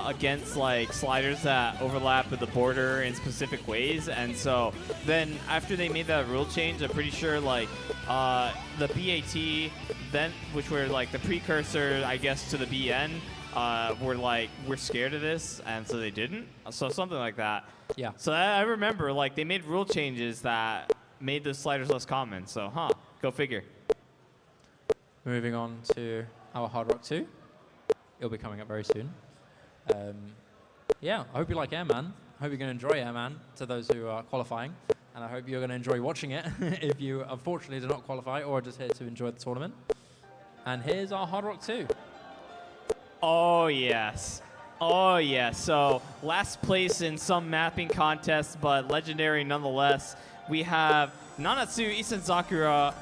against, like, sliders that overlap with the border in specific ways. And so then after they made that rule change, I'm pretty sure, like, the BAT, then, which were, like, the precursor, I guess, to the BN, were, like, we're scared of this, and so they didn't. So something like that. Yeah. So I remember, like, they made rule changes that made the sliders less common. So, go figure. Moving on to our Hard Rock 2. It'll be coming up very soon. Yeah, I hope you like Airman. I hope you're going to enjoy Airman to those who are qualifying. And I hope you're going to enjoy watching it if you unfortunately do not qualify or are just here to enjoy the tournament. And here's our Hard Rock 2. Oh, yes. Oh, yeah. So last place in some mapping contests, but legendary nonetheless. We have Nanatsu Isenzakura,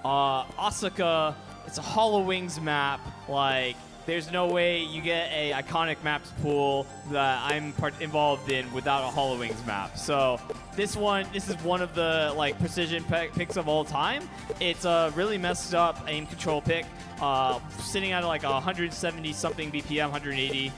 Asuka. It's a Hollow Wings map. Like, there's no way you get a iconic maps pool that I'm involved in without a Hollow Wings map. So this is one of the like precision picks of all time. It's a really messed up aim control pick, sitting at like 170 something BPM, 180.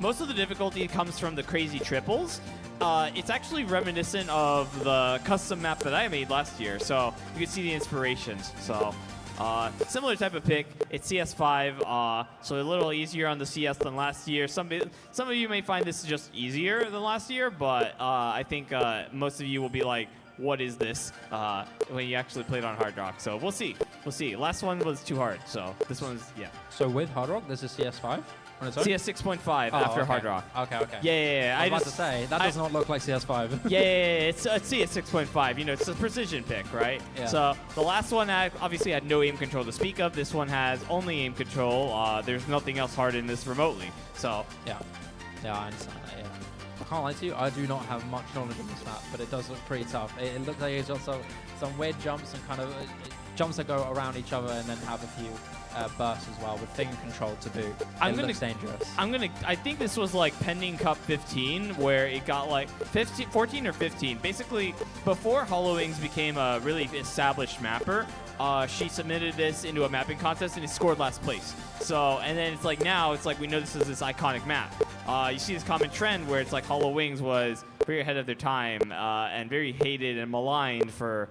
Most of the difficulty comes from the crazy triples. It's actually reminiscent of the custom map that I made last year, so you can see the inspirations. So. Similar type of pick. It's CS5, so a little easier on the CS than last year. Some of you may find this just easier than last year, but I think most of you will be like, what is this, when you actually played on Hard Rock. So we'll see. We'll see. Last one was too hard, so this one's, yeah. So with Hard Rock, this is CS5? CS 6.5 after Hard Rock. Okay. Yeah. I was about to say, that does not look like CS5. Yeah. It's CS 6.5. You know, it's a precision pick, right? Yeah. So the last one obviously had no aim control to speak of. This one has only aim control. There's nothing else hard in this remotely. So yeah, I understand that. Yeah. I can't lie to you, I do not have much knowledge of this map, but it does look pretty tough. It looks like it's also some weird jumps and kind of jumps that go around each other and then have a few bursts as well with finger control to boot. It looks dangerous. I think this was like pending Cup 15 where it got like 14 or 15. Basically, before Hollow Wings became a really established mapper, she submitted this into a mapping contest and it scored last place. So, and then it's like now it's like we know this is this iconic map. You see this common trend where it's like Hollow Wings was very ahead of their time and very hated and maligned for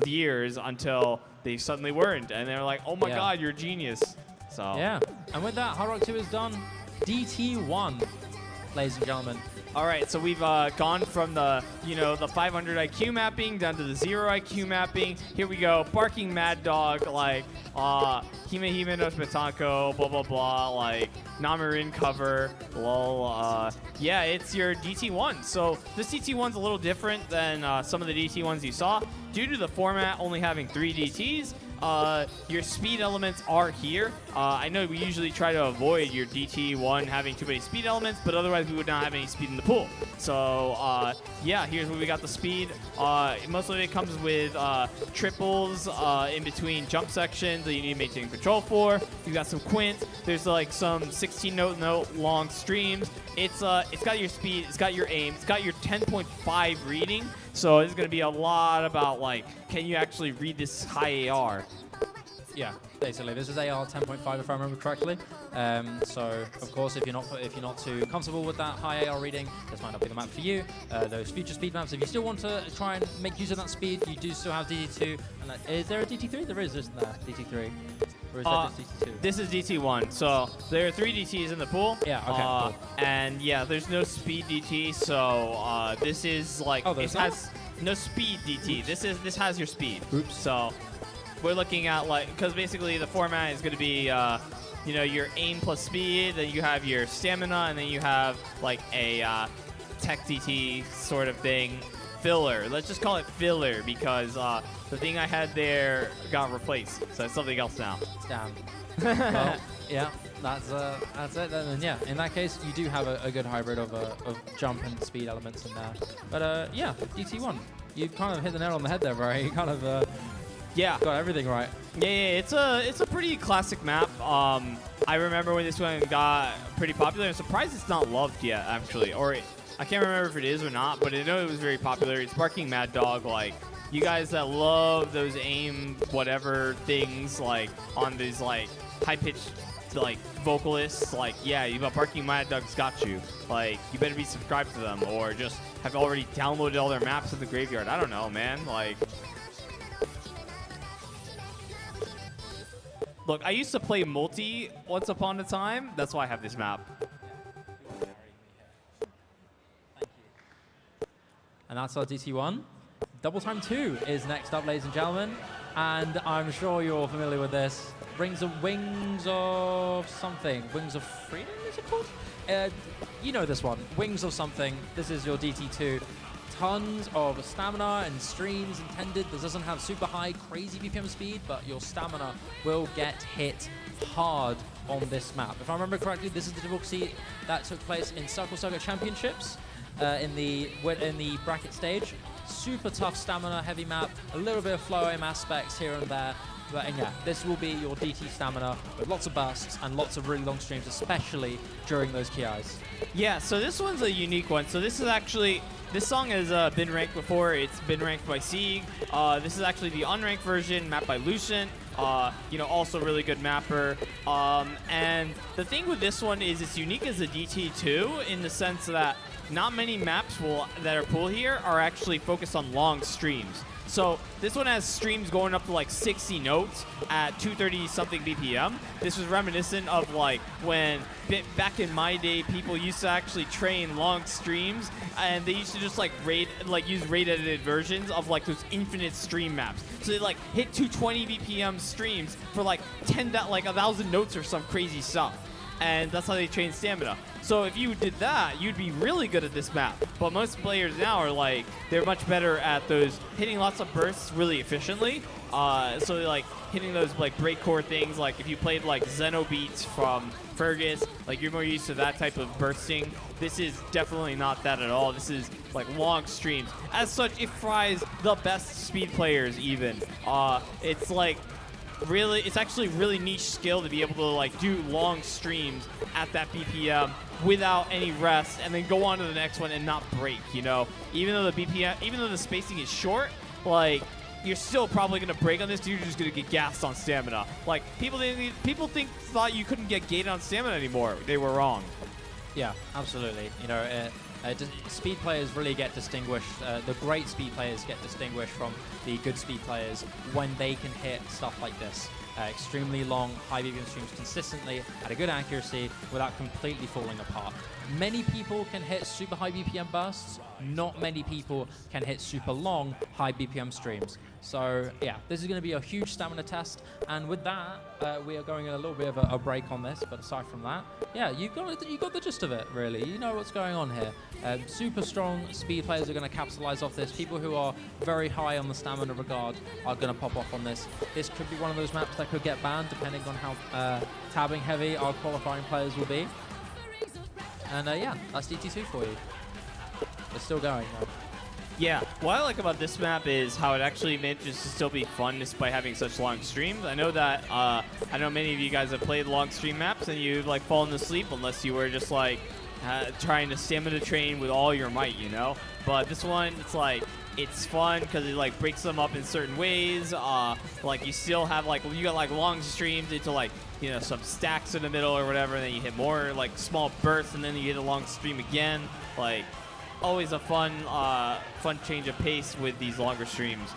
years until they suddenly weren't, and they're like, oh my god, you're a genius. So yeah, and with that, Hard Rock 2 is done. DT1, ladies and gentlemen. All right, so we've gone from the the 500 IQ mapping down to the 0 IQ mapping. Here we go, barking mad dog, like Hime Hime no Smetanko, blah blah blah, like Namarin cover, lol. Yeah, it's your DT1. So this DT1's a little different than some of the DT1s you saw. Due to the format only having 3 DTs, your speed elements are here. I know we usually try to avoid your DT1 having too many speed elements, but otherwise we would not have any speed in the pool. So yeah, here's where we got the speed. Most of it comes with triples in between jump sections that you need to maintain control for. You got some quints. There's like some 16-note long streams. It's got your speed, it's got your aim, it's got your 10.5 reading. So it's going to be a lot about like, can you actually read this high AR? Yeah, basically, this is AR 10.5 if I remember correctly. So of course, if you're not too comfortable with that high AR reading, this might not be the map for you. Those future speed maps, if you still want to try and make use of that speed, you do still have DT2. And is there a DT3? There is, isn't there? DT3. Or is that just DT2? This is DT1. So there are 3 DTs in the pool. Yeah, okay, cool. And yeah, there's no speed DT. So this is like, it has no speed DT. This has your speed. Oops. So we're looking at like, because basically the format is going to be, your aim plus speed, then you have your stamina, and then you have like a tech DT sort of thing. filler. Let's just call it filler because the thing I had there got replaced. So it's something else now. Damn. Well, yeah, that's it then. And yeah, in that case, you do have a good hybrid of jump and speed elements in there. But yeah, DT1, you kind of hit the nail on the head there, bro. You kind of yeah, got everything right. Yeah, it's a pretty classic map. I remember when this one got pretty popular. I'm surprised it's not loved yet, actually. Or I can't remember if it is or not, but I know it was very popular. It's Barking Mad Dog, like, you guys that love those aim whatever things, like, on these, like, high-pitched, like, vocalists, like, yeah, you got Barking Mad Dog's got you. Like, you better be subscribed to them or just have already downloaded all their maps in the graveyard. I don't know, man. Like, look, I used to play multi once upon a time. That's why I have this map. And that's our DT1. Double Time 2 is next up, ladies and gentlemen. And I'm sure you're familiar with this. Wings of something. Wings of Freedom, is it called? You know this one. Wings of something. This is your DT2. Tons of stamina and streams intended. This doesn't have super high, crazy BPM speed, but your stamina will get hit hard on this map. If I remember correctly, this is the difficulty that took place in Circle Circuit Championships in the bracket stage. Super tough stamina, heavy map, a little bit of flow aim aspects here and there. But and yeah, this will be your DT stamina with lots of bursts and lots of really long streams, especially during those KIs. Yeah, so this one's a unique one. So this is actually, this song has been ranked before. It's been ranked by Sieg. This is actually the unranked version, mapped by Lucent. You know, also really good mapper. And the thing with this one is it's unique as a DT2 in the sense that not many maps that are pulled here are actually focused on long streams. So this one has streams going up to like 60 notes at 230 something BPM. This was reminiscent of like when back in my day, people used to actually train long streams, and they used to just like use rate edited versions of like those infinite stream maps. So they like hit 220 BPM streams for like 1,000 notes or some crazy stuff. And that's how they train stamina. So if you did that, you'd be really good at this map. But most players now are like, they're much better at those hitting lots of bursts really efficiently. So they're like hitting those like breakcore things. Like if you played like Xenobeats from Fergus, like you're more used to that type of bursting. This is definitely not that at all. This is like long streams. As such, it fries the best speed players even. It's like, really, it's actually really niche skill to be able to like do long streams at that BPM without any rest and then go on to the next one and not break, you know? Even though the BPM, even though the spacing is short, like you're still probably gonna break on this, you're just gonna get gassed on stamina. Like people thought you couldn't get gated on stamina anymore. They were wrong. Yeah, absolutely. You know, speed players really get distinguished. The great speed players get distinguished from the good speed players when they can hit stuff like this. Extremely long, high BPM streams consistently at a good accuracy without completely falling apart. Many people can hit super high BPM bursts. Not many people can hit super long, high BPM streams. So yeah, this is going to be a huge stamina test. And with that, we are going a little bit of a break on this. But aside from that, yeah, you got the gist of it, really. You know what's going on here. Super strong speed players are going to capitalize off this. People who are very high on the stamina regard are going to pop off on this. This could be one of those maps that could get banned, depending on how tabbing heavy our qualifying players will be. And yeah, that's DT2 for you. It's still going, though. Yeah, what I like about this map is how it actually manages to still be fun despite having such long streams. I know that, I know many of you guys have played long stream maps and you've like fallen asleep unless you were just like trying to stamina train with all your might, you know? But this one, it's like, it's fun because it like breaks them up in certain ways. Like you still have like, you got like long streams into like, you know, some stacks in the middle or whatever, and then you hit more like small bursts and then you hit a long stream again. Like, always a fun change of pace with these longer streams.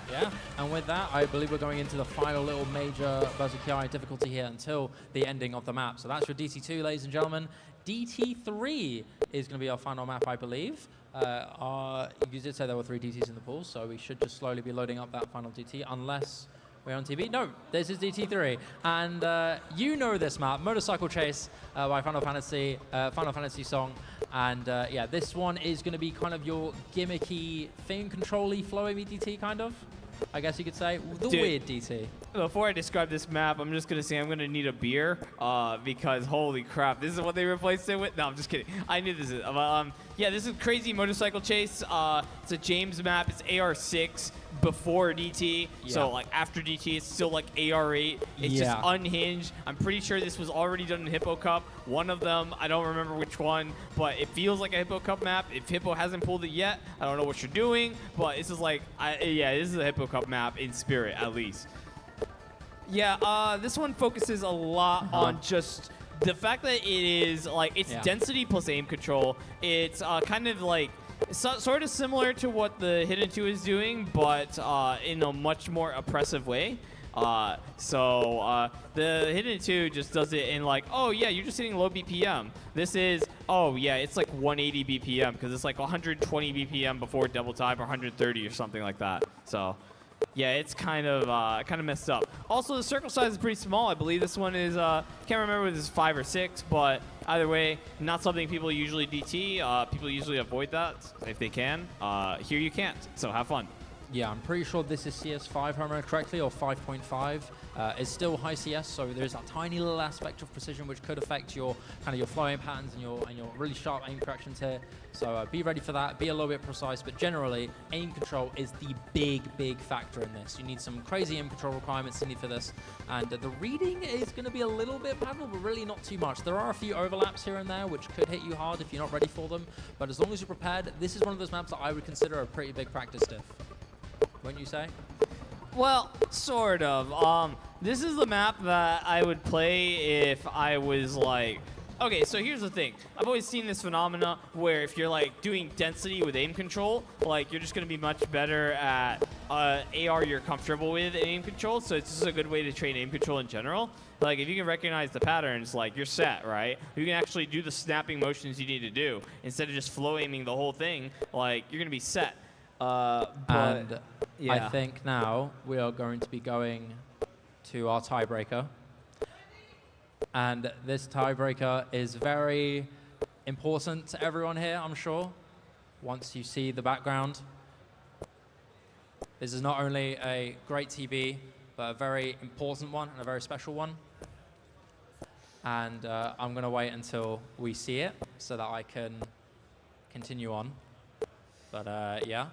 Yeah, and with that, I believe we're going into the final little major BYOC difficulty here until the ending of the map. So that's your DT2, ladies and gentlemen. DT3 is going to be our final map, I believe. You did say there were 3 DTs in the pool, so we should just slowly be loading up that final DT, unless We're on TV? No, this is DT3. And you know this map, Motorcycle Chase by Final Fantasy song. And yeah, this one is going to be kind of your gimmicky, thing control-y, flowy DT kind of. I guess you could say. The weird DT. Before I describe this map, I'm just going to say I'm going to need a beer because holy crap, this is what they replaced it with? No, I'm just kidding. I knew this is. Yeah, this is Crazy Motorcycle Chase. It's a James map. It's AR6 before DT. Yeah. So like after DT, it's still like AR8. It's just unhinged. I'm pretty sure this was already done in Hippo Cup. One of them, I don't remember which one, but it feels like a Hippo Cup map. If Hippo hasn't pulled it yet, I don't know what you're doing, but this is like, yeah, this is a Hippo Cup map in spirit, at least. Yeah, this one focuses a lot on just the fact that it is like it's density plus aim control. It's kind of like sort of similar to what the Hidden 2 is doing, but in a much more oppressive way. So the Hidden 2 just does it in like, oh yeah, you're just hitting low BPM. This is, oh yeah, it's like 180 BPM because it's like 120 BPM before double time or 130 or something like that. So. Yeah, it's kind of messed up. Also, the circle size is pretty small. I believe this one is, can't remember if this is 5 or 6, but either way, not something people usually DT. People usually avoid that if they can. Here you can't, so have fun. Yeah, I'm pretty sure this is CS5, if I remember correctly, or 5.5. It's still high CS, so there's that tiny little aspect of precision which could affect your kind of your flowing patterns and your really sharp aim corrections here. So be ready for that. Be a little bit precise, but generally, aim control is the big factor in this. You need some crazy aim control requirements for this, and the reading is going to be a little bit paddle, but really not too much. There are a few overlaps here and there which could hit you hard if you're not ready for them, but as long as you're prepared, this is one of those maps that I would consider a pretty big practice diff. Wouldn't you say? Well, sort of. This is the map that I would play if I was like, okay, so here's the thing. I've always seen this phenomena where if you're like doing density with aim control, like you're just going to be much better at AR you're comfortable with aim control. So it's just a good way to train aim control in general. Like if you can recognize the patterns, like you're set, right? You can actually do the snapping motions you need to do instead of just flow aiming the whole thing. Like you're going to be set. And yeah. I think now we are going to be going to our tiebreaker. And this tiebreaker is very important to everyone here, I'm sure, once you see the background. This is not only a great TB, but a very important one and a very special one. And I'm going to wait until we see it so that I can continue on. But yeah.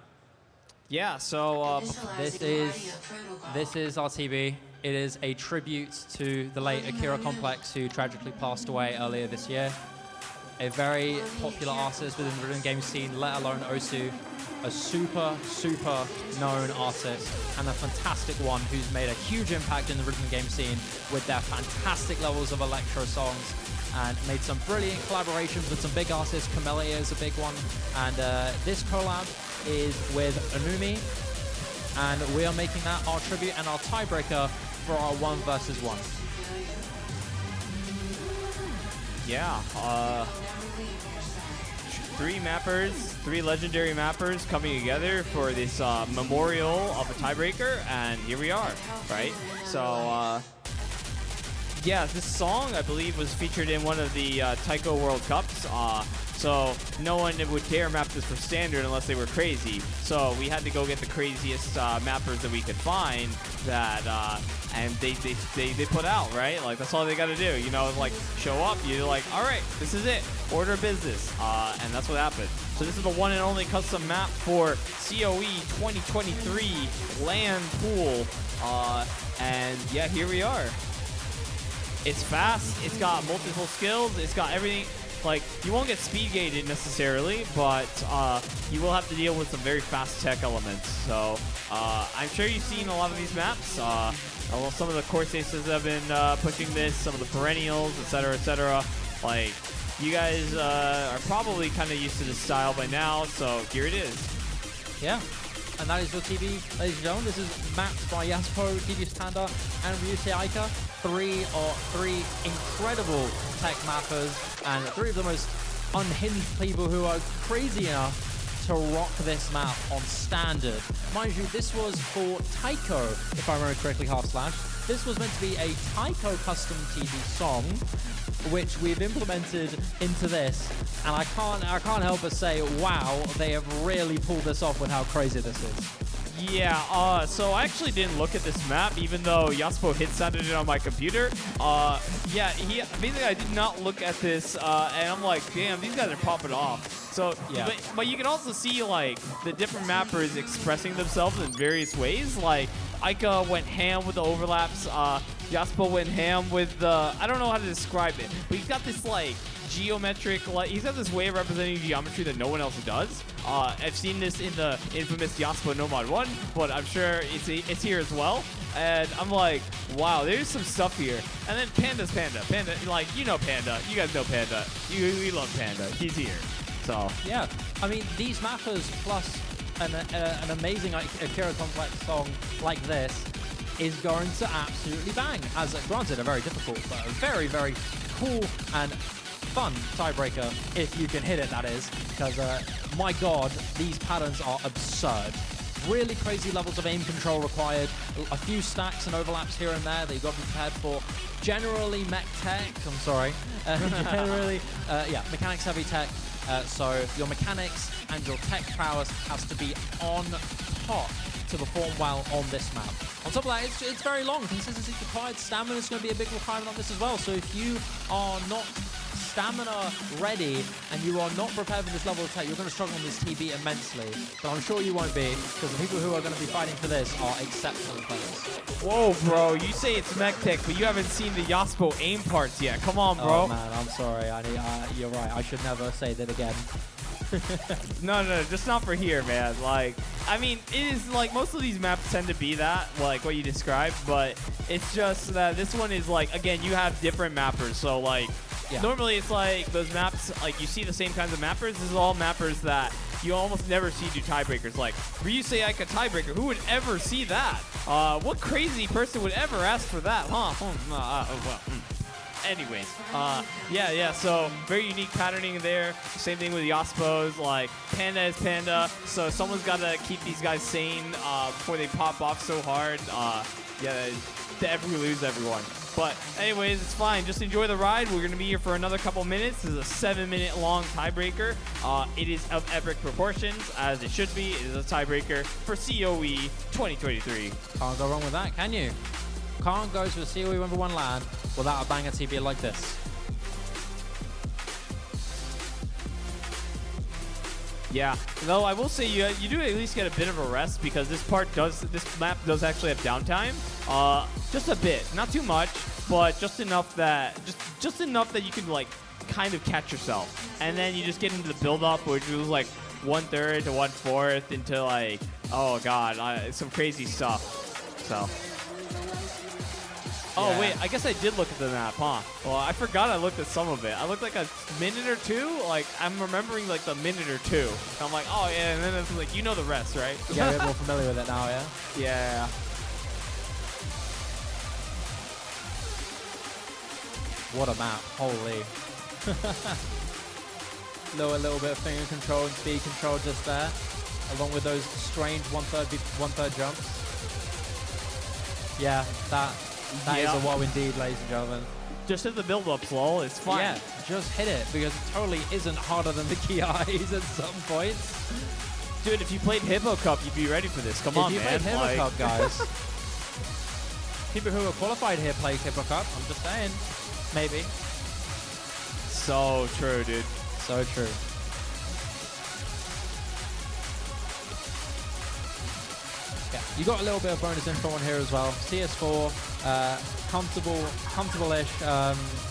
Yeah, so this is our TB. It is a tribute to the late Akira Complex, who tragically passed away earlier this year. A very popular artist within the rhythm game scene, let alone Osu. A super known artist and a fantastic one who's made a huge impact in the rhythm game scene with their fantastic levels of electro songs and made some brilliant collaborations with some big artists. Camellia is a big one. And this collab is with Anumi, and we are making that our tribute and our tiebreaker for our 1 versus 1. Yeah, 3 mappers, 3 legendary mappers coming together for this memorial of a tiebreaker, and here we are, right? So, yeah, this song, I believe, was featured in one of the Taiko World Cups. So no one would dare map this for standard unless they were crazy. So we had to go get the craziest mappers that we could find that, and they put out, right? Like that's all they got to do, you know, like show up, you're like, all right, this is it, order of business, and that's what happened. So this is the one and only custom map for COE 2023 Land Pool, and yeah, here we are. It's fast, it's got multiple skills, it's got everything. Like, you won't get speed gated necessarily, but you will have to deal with some very fast tech elements. So I'm sure you've seen a lot of these maps. Well, some of the course aces have been pushing this, some of the perennials, etc., etc. Like, you guys are probably kind of used to this style by now, so here it is. Yeah. And that is your TV, ladies and gentlemen. This is mapped by Yasuko, Devious Panda, and Ryusei Aika. 3 incredible tech mappers, and 3 of the most unhinged people who are crazy enough to rock this map on standard. Mind you, this was for Taiko, if I remember correctly, /. This was meant to be a Taiko custom TV song, which we've implemented into this, and I can't help but say, wow, they have really pulled this off with how crazy this is. Yeah, so I actually didn't look at this map, even though Yaspo hit-sounded it on my computer. Yeah, basically I did not look at this, and I'm like, damn, these guys are popping off. So, yeah. but you can also see, like, the different mappers expressing themselves in various ways. Like, Aika went ham with the overlaps, Yaspo went ham with the, I don't know how to describe it, but he's got this, like, geometric, like, he's got this way of representing geometry that no one else does. I've seen this in the infamous Yaspo No Mod 1, but I'm sure it's here as well. And I'm like, wow, there's some stuff here. And then Panda's Panda. Panda, like, you know Panda. You guys know Panda. We love Panda. He's here. So. Yeah, I mean, these mappers plus an amazing Akira Complex song like this is going to absolutely bang. As granted, a very difficult, but a very, very cool and fun tiebreaker, if you can hit it, that is, because my god, these patterns are absurd. Really crazy levels of aim control required, a few stacks and overlaps here and there that you've got to be prepared for. Generally mech tech, I'm sorry, generally, yeah, mechanics heavy tech, so your mechanics and your tech prowess has to be on top to perform well on this map. On top of that, it's very long. Consistency required. Stamina is going to be a big requirement on this as well. So if you are not stamina ready and you are not prepared for this level of tech, you're going to struggle on this TB immensely. But I'm sure you won't be, because the people who are going to be fighting for this are exceptional players. Whoa, bro, you say it's mech tech, but you haven't seen the Yaspo aim parts yet. Come on, bro. Oh man, I'm sorry. You're right. I should never say that again. No, just not for here, man. Like, I mean, it is like most of these maps tend to be that, like what you described, but it's just that this one is like, again, you have different mappers. So like, yeah. Normally it's like those maps, like you see the same kinds of mappers. This is all mappers that you almost never see do tiebreakers. Like, Ryusei Aika tiebreaker, who would ever see that? What crazy person would ever ask for that, huh? Anyways, yeah, so very unique patterning there. Same thing with Yaspos, like Panda is Panda, so someone's got to keep these guys sane before they pop off so hard. Yeah, to lose everyone. But anyways, it's fine. Just enjoy the ride. We're going to be here for another couple minutes. This is a 7-minute long tiebreaker. It is of epic proportions, as it should be. It is a tiebreaker for COE 2023. Can't go wrong with that, can you? Can't go to a COE1v1 LAN without a banger TB like this. Yeah, though I will say you do at least get a bit of a rest, because this map does actually have downtime. Just a bit, not too much, but just enough that you can like kind of catch yourself, and then you just get into the build up, which was like 1/3 to 1/4 into like, oh god, some crazy stuff. So. Oh, yeah. Wait, I guess I did look at the map, huh? Well, I forgot I looked at some of it. I looked like a minute or two. Like, I'm remembering like the minute or two. And I'm like, oh, yeah, and then it's like, you know the rest, right? Yeah, we're more familiar with it now, yeah? Yeah. What a map, holy. A little bit of finger control and speed control just there, along with those strange one-third jumps. Yeah, that is a wow indeed, ladies and gentlemen. Just hit the build-ups, lol. It's fine. Yeah, just hit it, because it totally isn't harder than the key eyes at some points. Dude, if you played Hippo Cup, you'd be ready for this. Come on, man. If you played Hippo Cup, guys. People who are qualified here play Hippo Cup. I'm just saying. Maybe. So true, dude. So true. Yeah, you got a little bit of bonus info on here as well. CS4, comfortable-ish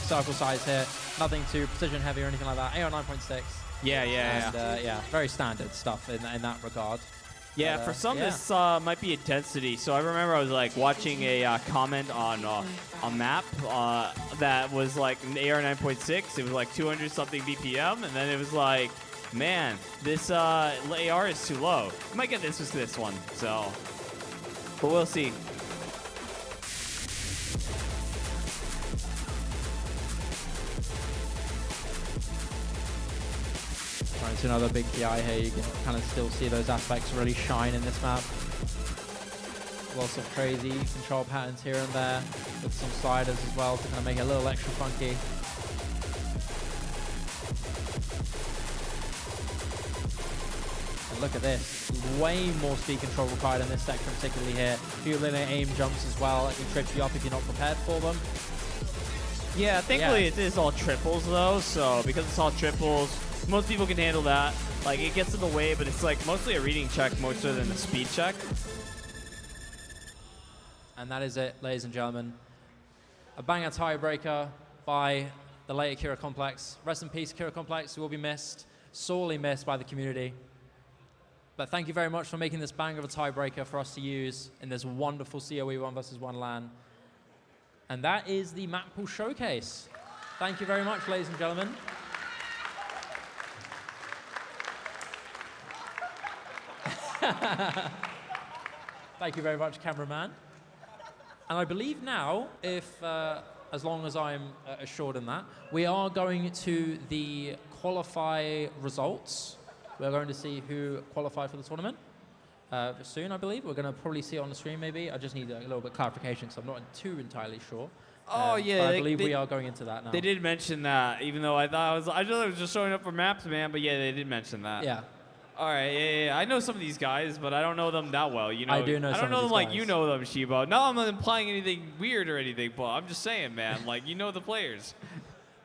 circle size here. Nothing too precision heavy or anything like that. AR 9.6. Yeah. Yeah, very standard stuff in that regard. Yeah, for some this might be intensity. So I remember I was like watching a comment on a map that was like an AR 9.6. It was like 200 something BPM, and then it was like, man, this AR is too low. I might get this with this one, so, but we'll see. into another big PI here, you can kind of still see those aspects really shine in this map. Lots of crazy control patterns here and there, with some sliders as well to kind of make it a little extra funky. And look at this, way more speed control required in this section, particularly here. A few little aim jumps as well that can trip you up if you're not prepared for them. Yeah, thankfully it is all triples though, so because it's all triples, most people can handle that. Like, it gets in the way, but it's like mostly a reading check more so than a speed check. And that is it, ladies and gentlemen. A banger tiebreaker by the late Akira Complex. Rest in peace, Akira Complex. You will be missed, sorely missed by the community. But thank you very much for making this banger of a tiebreaker for us to use in this wonderful COE1 vs. 1 LAN. And that is the Mappool Showcase. Thank you very much, ladies and gentlemen. Thank you very much, cameraman. And I believe now, if as long as I'm assured in that, we are going to the qualify results. We're going to see who qualified for the tournament soon, I believe. We're going to probably see it on the screen, maybe. I just need a little bit of clarification because I'm not too entirely sure. Oh yeah, but I believe we are going into that now. They did mention that, even though I thought I thought it was just showing up for maps, man. But yeah, they did mention that. Yeah. All right, yeah. I know some of these guys, but I don't know them that well. You know, I do know. I don't know them like you know them, Shibo. No, I'm not implying anything weird or anything, but I'm just saying, man. Like, you know the players.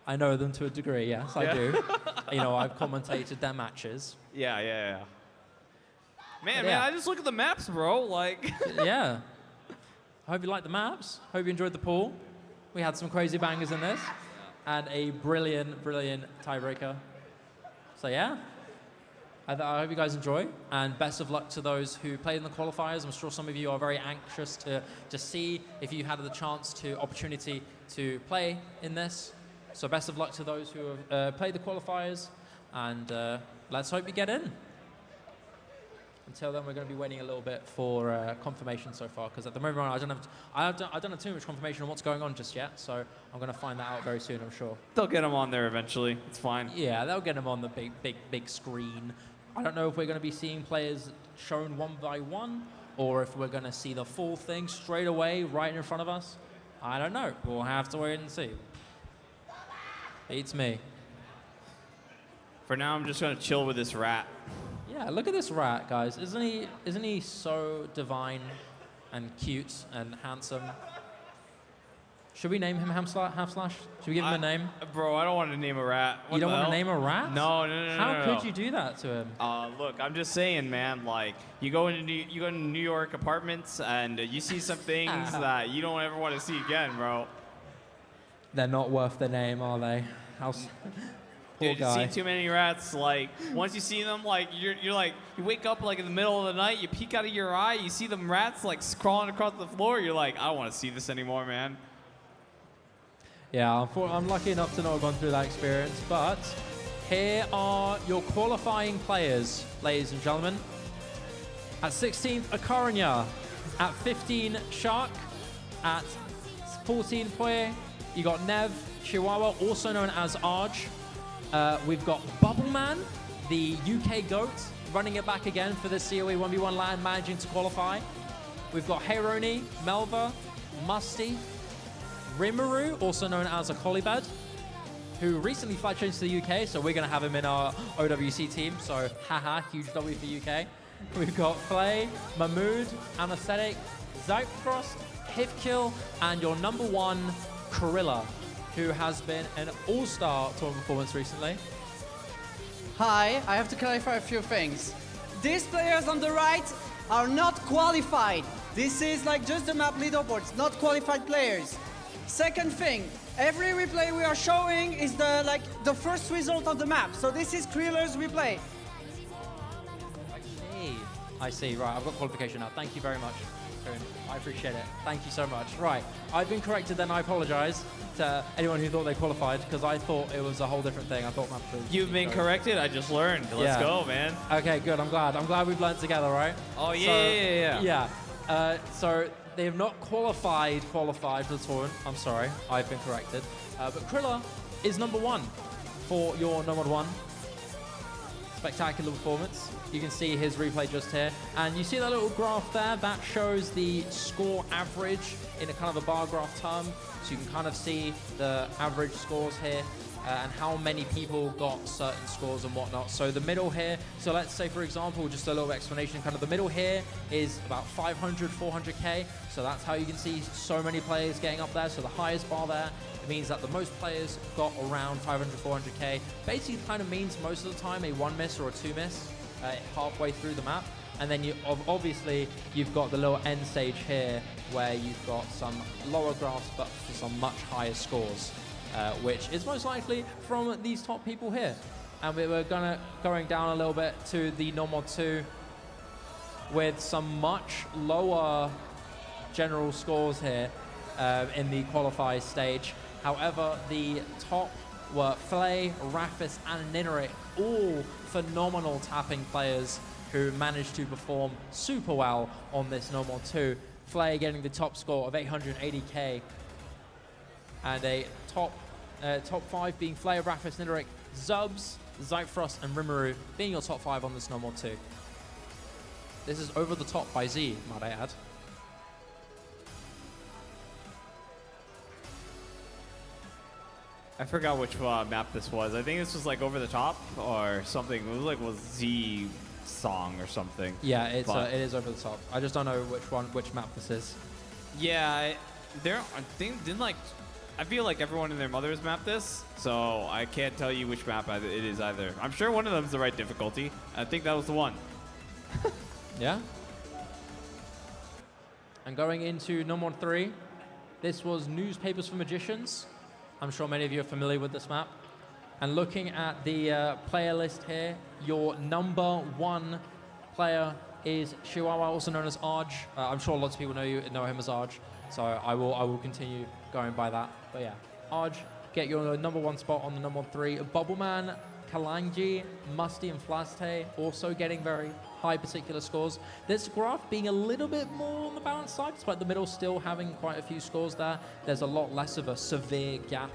I know them to a degree. Yes, I do. You know, I've commentated their matches. Yeah. Man, I just look at the maps, bro. Like. Yeah. I hope you liked the maps. Hope you enjoyed the pool. We had some crazy bangers in this, and a brilliant tiebreaker. So yeah. I hope you guys enjoy, and best of luck to those who played in the qualifiers. I'm sure some of you are very anxious to see if you had the opportunity to play in this. So best of luck to those who have played the qualifiers, and let's hope you get in. Until then, we're going to be waiting a little bit for confirmation so far, because at the moment I don't have too much confirmation on what's going on just yet. So I'm going to find that out very soon, I'm sure. They'll get them on there eventually. It's fine. Yeah, they'll get them on the big screen. I don't know if we're going to be seeing players shown one by one, or if we're going to see the full thing straight away right in front of us. I don't know. We'll have to wait and see. Beats me. For now, I'm just going to chill with this rat. Yeah, look at this rat, guys. Isn't he so divine and cute and handsome? Should we name him Half Slash? Should we give him a name? Bro, I don't want to name a rat. You don't want to name a rat? No. How could you do that to him? Look, I'm just saying, man. Like, you go into New York apartments and you see some things that you don't ever want to see again, bro. They're not worth the name, are they? Dude, you see too many rats. Like, once you see them, like you're like, you wake up like in the middle of the night, you peek out of your eye, you see them rats like crawling across the floor. You're like, I don't want to see this anymore, man. Yeah, I'm lucky enough to not have gone through that experience, but here are your qualifying players, ladies and gentlemen. At 16th, Akaranya. At 15, Shark. At 14, Poye. You got Nev, Chihuahua, also known as Arj. We've got Bubbleman, the UK GOAT, running it back again for the COE1v1 LAN, managing to qualify. We've got Heironi, Melva, Musty, Rimuru, also known as a Colibad, who recently flight changed to the UK, so we're going to have him in our OWC team, so haha, huge W for UK. We've got Flay, Mahmood, Anesthetic, Zypfrost, Hivkill, and your number one, Corilla, who has been an all-star tournament performance recently. Hi, I have to clarify a few things. These players on the right are not qualified. This is like just the map leaderboards, not qualified players. Second thing, every replay we are showing is the first result of the map. So this is Kriller's replay. I see, right, I've got qualification now. Thank you very much. I appreciate it. Thank you so much. Right, I've been corrected then, I apologize to anyone who thought they qualified, because I thought it was a whole different thing. I thought You've been corrected? I just learned. Let's go, man. Okay, good, I'm glad we've learned together, right? Oh, yeah. Yeah, so they have not qualified for the tournament. I'm sorry, I've been corrected. But Krilla is number one for your number one. spectacular performance. You can see his replay just here. And you see that little graph there? That shows the score average in a kind of a bar graph term. So you can kind of see the average scores here and how many people got certain scores and whatnot. So the middle here, so let's say, for example, just a little explanation, kind of the middle here is about 500, 400K. So that's how you can see so many players getting up there. So the highest bar there, it means that the most players got around 500, 400K. Basically kind of means most of the time a 1 miss or a 2 miss halfway through the map. And then you obviously you've got the little end stage here where you've got some lower graphs but for some much higher scores, which is most likely from these top people here. And we were going down a little bit to the normal 2 with some much lower general scores here in the qualifier stage. However, the top were Flay, Rafis, and Nineric, all phenomenal tapping players who managed to perform super well on this normal 2. Flay getting the top score of 880K, and a top 5 being Flay, Rafis, Nineric, Zubs, Zyfrost, and Rimuru being your top 5 on this normal 2. This is over the top by Z, might I add. I forgot which map this was. I think this was like over the top or something. It was like Z song or something. Yeah, it is over the top. I just don't know which map this is. Yeah, I feel like everyone and their mothers mapped this, so I can't tell you which map it is either. I'm sure one of them is the right difficulty. I think that was the one. Yeah. And going into number 3, this was Newspapers for Magicians. I'm sure many of you are familiar with this map. And looking at the player list here, your number 1 player is Chihuahua, also known as Arj. I'm sure lots of people know him as Arj, so I will continue going by that. But yeah, Arj, get your number 1 spot on the number 3. Bubbleman, Kalangi, Musty, and Flaste also getting very high particular scores. This graph being a little bit more on the balanced side, despite the middle still having quite a few scores there. There's a lot less of a severe gap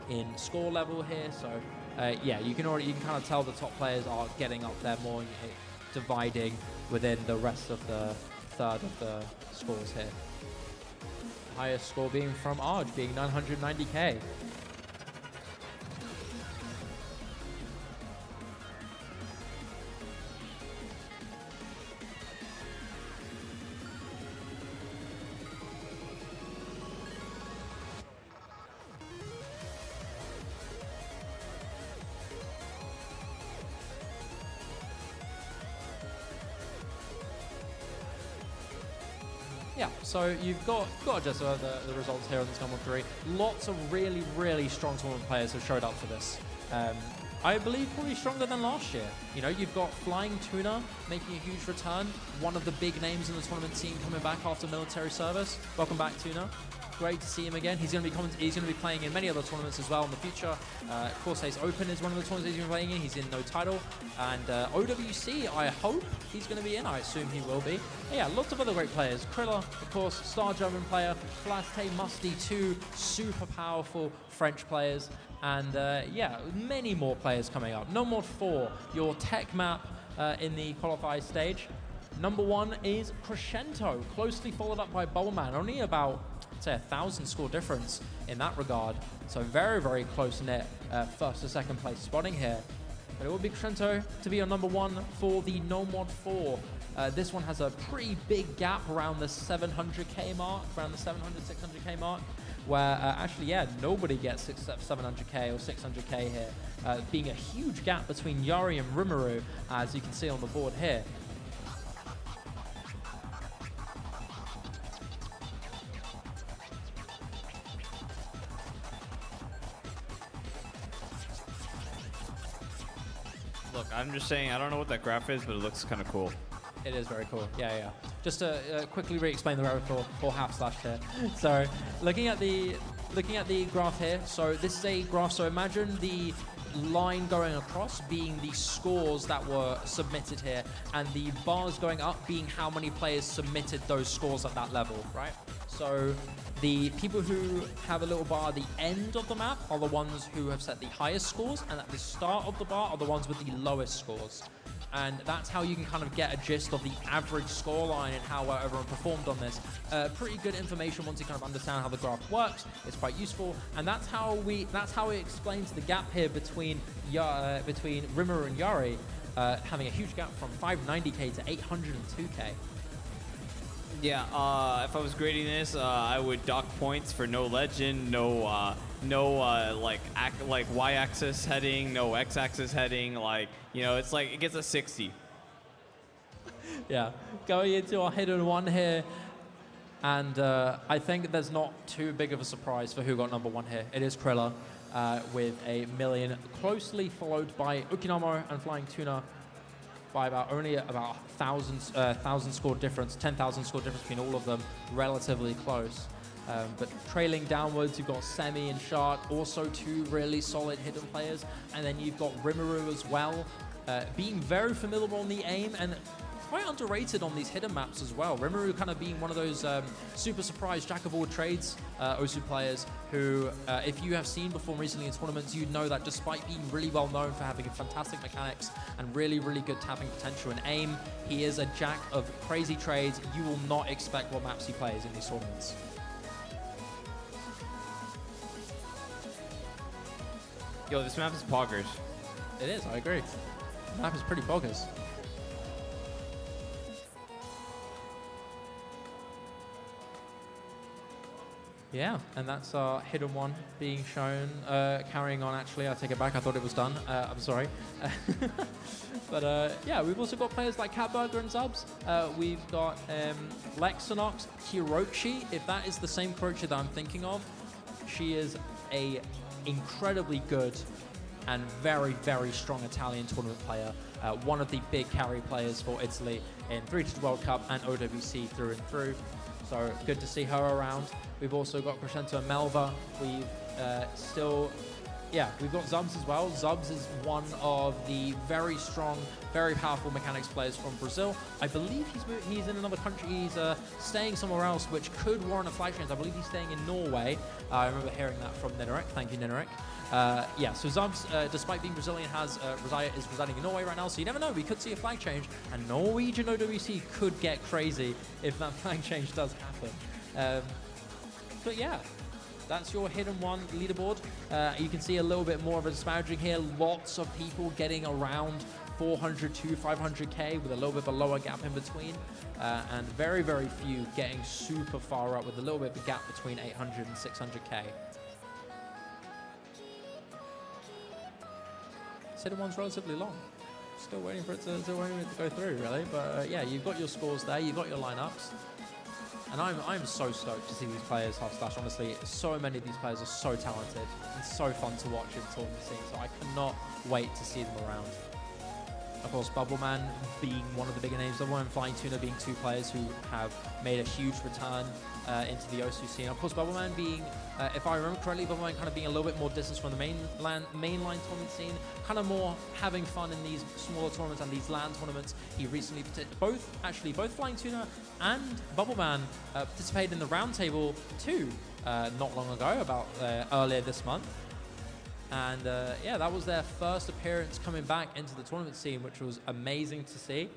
in score level here. So yeah, you can kind of tell the top players are getting up there more, dividing within the rest of the third of the scores here. Highest score being from Arj, being 990K. Yeah, so you've got just the results here on this number 3. Lots of really, really strong tournament players have showed up for this. I believe probably stronger than last year. You know, you've got Flying Tuna making a huge return. One of the big names in the tournament scene coming back after military service. Welcome back, Tuna. Great to see him again. He's going to be playing in many other tournaments as well in the future. Corsair's Open is one of the tournaments he's been playing in. He's in no title. And OWC, I hope he's going to be in. I assume he will be. But yeah, lots of other great players. Krilla, of course, star German player. Flaste, Musty, 2 super powerful French players. And yeah, many more players coming up. No more 4, your tech map in the qualifier stage. Number 1 is Crescento, closely followed up by Bubbleman. Only about, say, 1,000 score difference in that regard. So very, very close-knit first to second place spotting here. But it will be Crescento to be on number 1 for the No Mod 4. This one has a pretty big gap around the 700K mark, around the 700, 600K mark, where actually, yeah, nobody gets 700K or 600K here, being a huge gap between Yari and Rimuru, as you can see on the board here. Look, I'm just saying, I don't know what that graph is, but it looks kind of cool. It is very cool. Yeah, yeah. Just to quickly re-explain the graph for half slash here. So, looking at the graph here. So this is a graph. So imagine the line going across being the scores that were submitted here, and the bars going up being how many players submitted those scores at that level, right? So the people who have a little bar at the end of the map are the ones who have set the highest scores, and at the start of the bar are the ones with the lowest scores. And that's how you can kind of get a gist of the average scoreline and how everyone performed on this. Pretty good information once you kind of understand how the graph works. It's quite useful, and that's how it explains the gap here between Rimuru and Yari, having a huge gap from 590k to 802k. Yeah, if I was grading this, I would dock points for no legend, no y-axis heading, no x-axis heading. Like, you know, it's like it gets a 60. Yeah, going into our hidden one here, and I think there's not too big of a surprise for who got number one here. It is Krilla with 1 million, closely followed by Ukinamo and Flying Tuna by only about 1,000 score difference, 10,000 score difference between all of them, relatively close. But trailing downwards, you've got Semi and Shark, also two really solid hidden players. And then you've got Rimuru as well, being very familiar on the aim and quite underrated on these hidden maps as well. Rimuru kind of being one of those super surprise jack of all trades Osu players who, if you have seen before recently in tournaments, you know that despite being really well known for having fantastic mechanics and really, really good tapping potential and aim, he is a jack of crazy trades. You will not expect what maps he plays in these tournaments. Yo, this map is poggers. It is, I agree. The map is pretty boggers. Yeah, and that's our hidden one being shown, carrying on actually. I take it back, I thought it was done. I'm sorry. But yeah, we've also got players like Catburger and Zubs. We've got Lexinox, Kirochi, if that is the same Kirochi that I'm thinking of. She is a incredibly good and very, very strong Italian tournament player. One of the big carry players for Italy in 3x World Cup and OWC through and through. So good to see her around. We've also got Crescento and Melva. We've we've got Zubs as well. Zubs is one of the very strong, very powerful mechanics players from Brazil. I believe he's in another country. He's staying somewhere else, which could warrant a flag change. I believe he's staying in Norway. I remember hearing that from Ninarek. Thank you, Ninarek. So Zubs, despite being Brazilian, is residing in Norway right now, so you never know, we could see a flag change, and Norwegian OWC could get crazy if that flag change does happen. But yeah, that's your hidden one leaderboard. You can see a little bit more of a disparaging here, lots of people getting around 400 to 500k with a little bit of a lower gap in between, and very, very few getting super far up with a little bit of a gap between 800 and 600k. Hidden one's relatively long. Still waiting for it to go through, really. But yeah, you've got your scores there, you've got your lineups, and I'm so stoked to see these players half slash. Honestly, so many of these players are so talented and so fun to watch in the tournament scene. So I cannot wait to see them around. Of course, Bubbleman being one of the bigger names. Bubbleman and Flying Tuna being two players who have made a huge return into the Osu scene. Of course, Bubbleman being, if I remember correctly, Bubbleman kind of being a little bit more distance from the mainline tournament scene, kind of more having fun in these smaller tournaments and these LAN tournaments. He recently, both Flying Tuna and Bubbleman participated in the Roundtable 2 not long ago, about earlier this month. And yeah, that was their first appearance coming back into the tournament scene, which was amazing to see.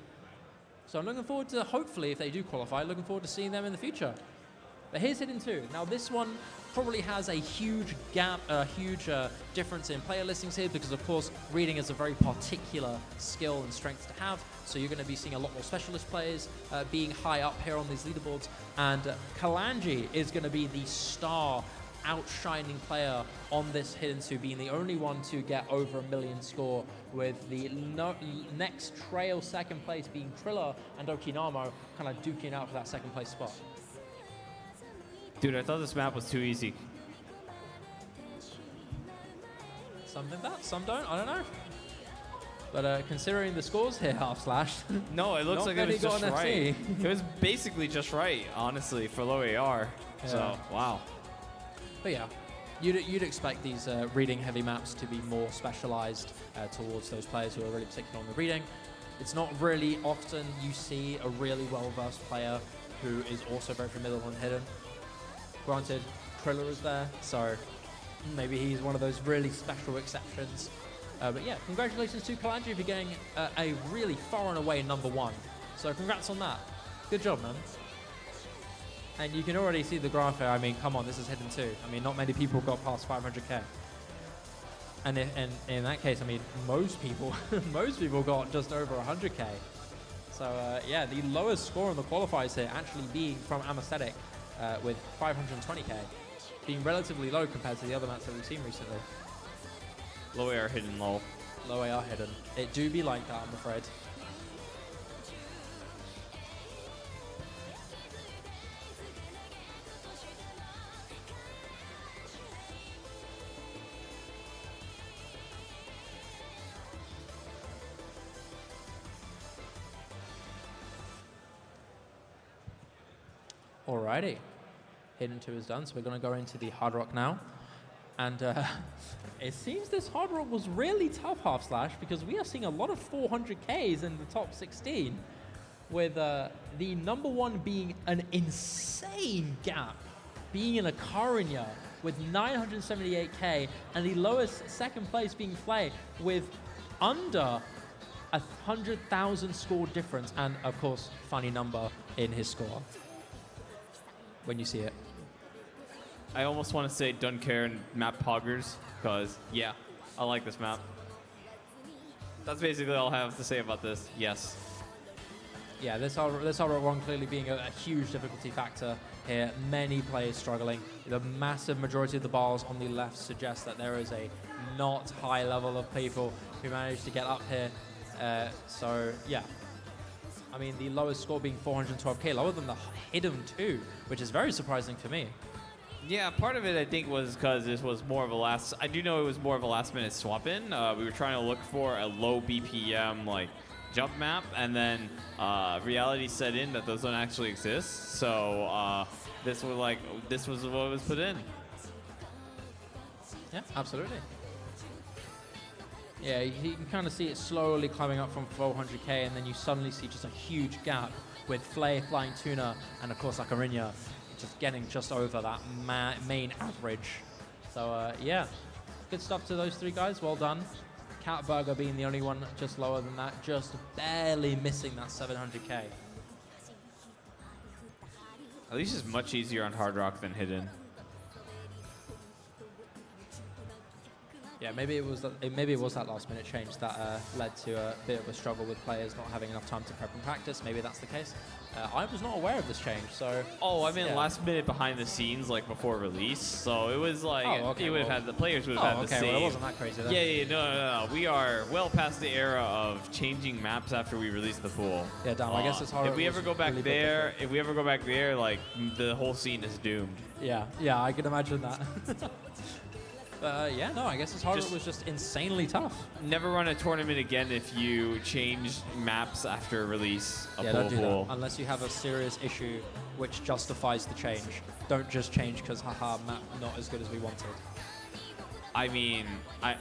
So I'm looking forward to, hopefully, if they do qualify, looking forward to seeing them in the future. But here's Hidden 2. Now this one probably has a huge gap, a huge difference in player listings here, because of course reading is a very particular skill and strength to have. So you're going to be seeing a lot more specialist players being high up here on these leaderboards. And Kalanji is going to be the star outshining player on this Hidden 2, being the only one to get over 1 million score, with the next trail second place being Trilla and Okinamo kind of duking out for that second place spot. Dude, I thought this map was too easy. Some think that, some don't, I don't know. But considering the scores here, half slash. No, it looks like it was just right. It was basically just right, honestly, for low AR. Yeah. So, wow. But yeah, You'd expect these reading heavy maps to be more specialized towards those players who are really particular on the reading. It's not really often you see a really well-versed player who is also very familiar on hidden. Granted, Kriller is there, so maybe he's one of those really special exceptions. But yeah, congratulations to Kalandri for getting a really far and away #1. So congrats on that. Good job, man. And you can already see the graph here. I mean, come on, this is hidden too. I mean, not many people got past 500k. And in that case, I mean, most people got just over 100k. So yeah, the lowest score in the qualifiers here actually being from Anesthetic with 520k, being relatively low compared to the other maps that we've seen recently. Low AR hidden low. Low AR hidden. It do be like that, I'm afraid. Alrighty, Hidden 2 is done, so we're going to go into the Hard Rock now. And it seems this Hard Rock was really tough, Half Slash, because we are seeing a lot of 400Ks in the top 16, with the #1 being an insane gap, being in a Karinya with 978K, and the lowest second place being Flay with under 100,000 score difference, and of course, funny number in his score. When you see it. I almost want to say Dunker and map poggers, because, yeah, I like this map. That's basically all I have to say about this. Yes. Yeah, this Hard 1 clearly being a huge difficulty factor here. Many players struggling. The massive majority of the bars on the left suggest that there is a not high level of people who managed to get up here. So, yeah. I mean, the lowest score being 412k, lower than the Hidden 2, which is very surprising for me. Yeah, part of it I think was because this was more of a I do know it was more of a last-minute swap-in. We were trying to look for a low BPM like jump map, and then reality set in that those don't actually exist. So this was what was put in. Yeah, absolutely. Yeah, you can kind of see it slowly climbing up from 400k, and then you suddenly see just a huge gap with Flay, Flying Tuna, and of course Akarinya just getting just over that main average. So yeah, good stuff to those three guys. Well done. Catburger being the only one just lower than that, just barely missing that 700k. At least it's much easier on Hard Rock than Hidden. Yeah, maybe it was that last-minute change that led to a bit of a struggle with players not having enough time to prep and practice. Maybe that's the case. I was not aware of this change, so. Oh, I mean yeah. Last minute behind the scenes, like before release. So it was like the players would have had the same. Well, it wasn't that crazy then. Yeah, no. We are well past the era of changing maps after we release the pool. Yeah, damn. I guess it's hard. If we ever go back there, like the whole scene is doomed. Yeah, I can imagine that. Yeah, no, I guess it was just insanely tough. Never run a tournament again if you change maps after release a don't do pool. that. Unless you have a serious issue which justifies the change. Don't just change because, haha, map not as good as we wanted. I mean, I'm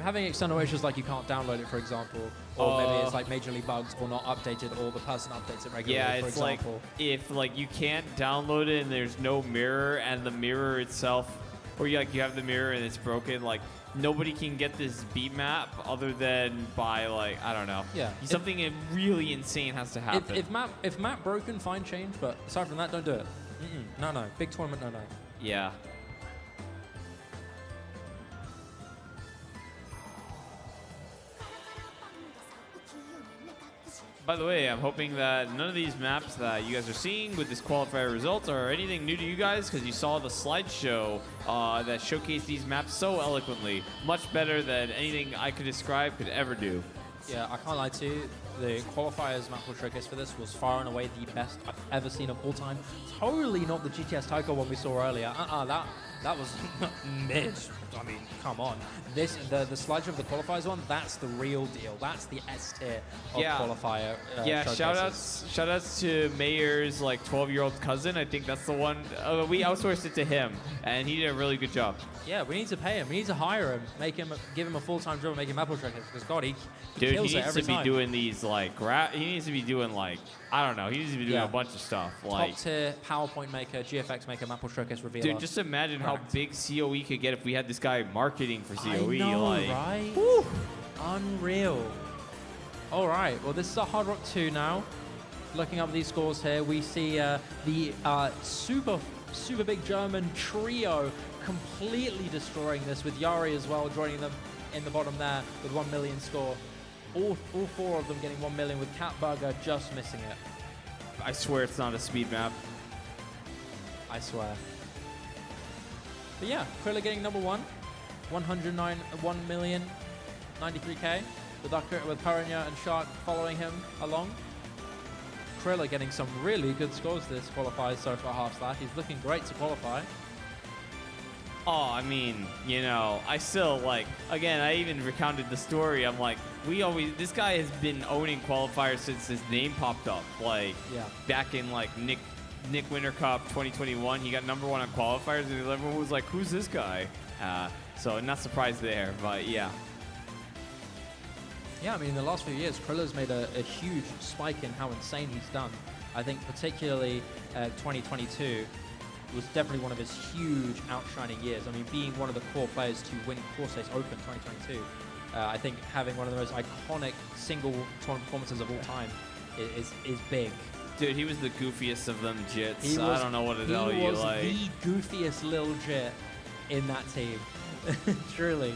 having external issues like you can't download it, for example, or maybe it's like majorly bugged or not updated, or the person updates it regularly, yeah, for it's example. like if like you can't download it and there's no mirror, and the mirror itself, or you have the mirror and it's broken, like nobody can get this beat map other than by like, I don't know. Yeah. Something really insane has to happen. If map broken, fine, change, but aside from that, don't do it. No. Big tournament, no. Yeah. By the way, I'm hoping that none of these maps that you guys are seeing with this qualifier results are anything new to you guys, because you saw the slideshow that showcased these maps so eloquently. Much better than anything I could describe could ever do. Yeah, I can't lie to you. The qualifiers Mappool showcase for this was far and away the best I've ever seen of all time. Totally not the GTS Taiko one we saw earlier. That was mid. I mean, come on. The sludge of the qualifiers one, that's the real deal. That's the S tier of qualifier. Shout outs to Mayer's like 12-year-old cousin. I think that's the one. We outsourced it to him, and he did a really good job. Yeah, we need to pay him. We need to hire him, give him a full-time job, and make him Mappool trackers. Because God, he kills it every time. He needs to be doing these like. He needs to be doing like. I don't know. He needs to be doing a bunch of stuff. Like top tier PowerPoint maker, GFX maker, Mappool trackers revealer. Dude, just imagine how big COE could get if we had this guy marketing for COE. I know, like, right? Woo. Unreal. All right. Well, this is a Hard Rock 2 now. Looking up these scores here, we see the super big German trio completely destroying this, with Yari as well joining them in the bottom there with 1 million score. All four of them getting 1 million, with Catburger just missing it. I swear it's not a speed map. I swear. But yeah, Krilla getting number 1, 109, 1 million, 93k, with Karanya and Shark following him along. Krilla getting some really good scores this qualifies so far, half slash. He's looking great to qualify. Oh, I mean, you know, I still like, again, I even recounted the story. I'm like, this guy has been owning qualifiers since his name popped up. Like, back in like Nick Winter Cup 2021, he got number 1 on qualifiers, and everyone was like, who's this guy? So not surprised there, but yeah. Yeah, I mean, in the last few years, Krilla's made a huge spike in how insane he's done. I think particularly 2022 was definitely one of his huge outshining years. I mean, being one of the core players to win Corsace Open 2022, I think having one of the most iconic single tournament performances of all time is big. Dude, he was the goofiest of them jits. I don't know what to tell you. He was the goofiest little jit in that team, truly.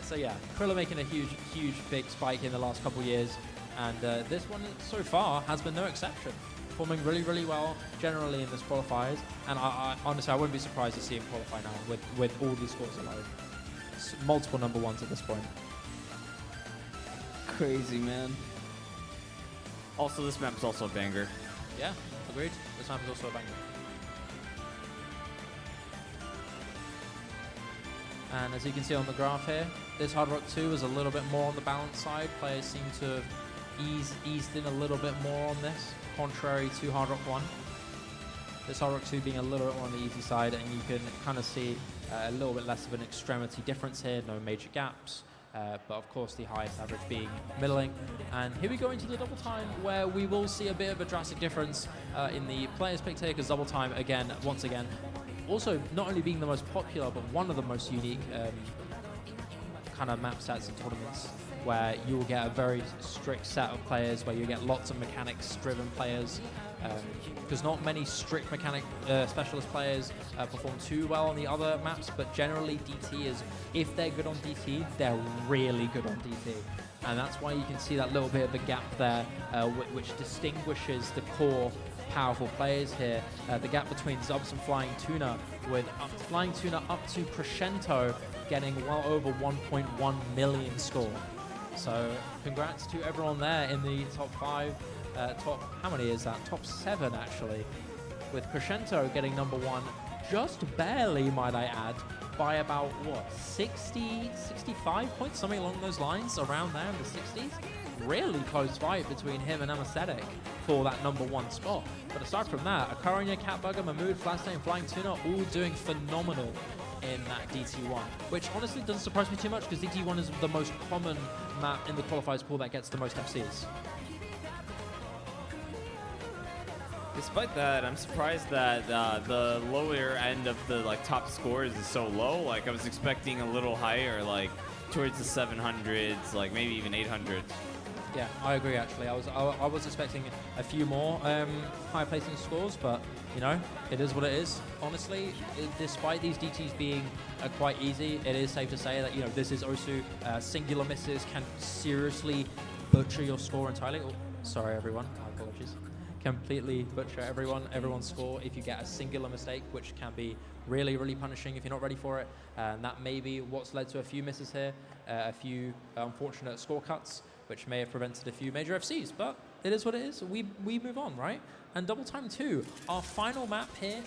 So yeah, Krilla making a huge big spike in the last couple years, and this one so far has been no exception. Performing really well generally in this qualifiers, and I honestly I wouldn't be surprised to see him qualify now with all these scores alone. Multiple number 1s at this point. Crazy, man. Also, this map is also a banger. Yeah, agreed. This map is also a banger. And as you can see on the graph here, this Hard Rock 2 is a little bit more on the balance side. Players seem to have eased in a little bit more on this, contrary to Hard Rock 1. This Hard Rock 2 being a little bit more on the easy side, and you can kind of see a little bit less of an extremity difference here, no major gaps. But of course the highest average being middling. And here we go into the double time, where we will see a bit of a drastic difference in the players pick takers double time once again. Also, not only being the most popular, but one of the most unique kind of map sets and tournaments, where you will get a very strict set of players, where you get lots of mechanics-driven players, because not many strict mechanic specialist players perform too well on the other maps, but generally DT is, if they're good on DT, they're really good on DT. And that's why you can see that little bit of a gap there, which distinguishes the core powerful players here. The gap between Zubs and Flying Tuna, with Flying Tuna up to Crescento getting well over 1.1 million score. So congrats to everyone there in the top 5. How many is that? Top 7 actually, with Crescento getting number 1, just barely, might I add, by about what, 60, 65 points, something along those lines, around there in the 60s. Really close fight between him and Anesthetic for that number 1 spot. But aside from that, Akaranya, Catbugger, Mahmood, Flashstone, Flying Tuna all doing phenomenal in that DT1, which honestly doesn't surprise me too much, because DT1 is the most common map in the qualifiers pool that gets the most FCs. Despite that, I'm surprised that the lower end of the top scores is so low. Like, I was expecting a little higher, like towards the 700s, like maybe even 800s. Yeah, I agree. Actually, I was expecting a few more high placing scores, but you know, it is what it is. Honestly, despite these DTs being quite easy, it is safe to say that, you know, this is Osu. Singular misses can seriously butcher your score entirely. Oh, sorry, everyone. My apologies. Completely butcher everyone's score if you get a singular mistake, which can be really punishing if you're not ready for it. And that may be what's led to a few misses here, a few unfortunate score cuts, which may have prevented a few major FCs. But it is what it is. We move on, right? and Double Time 2, our final map here.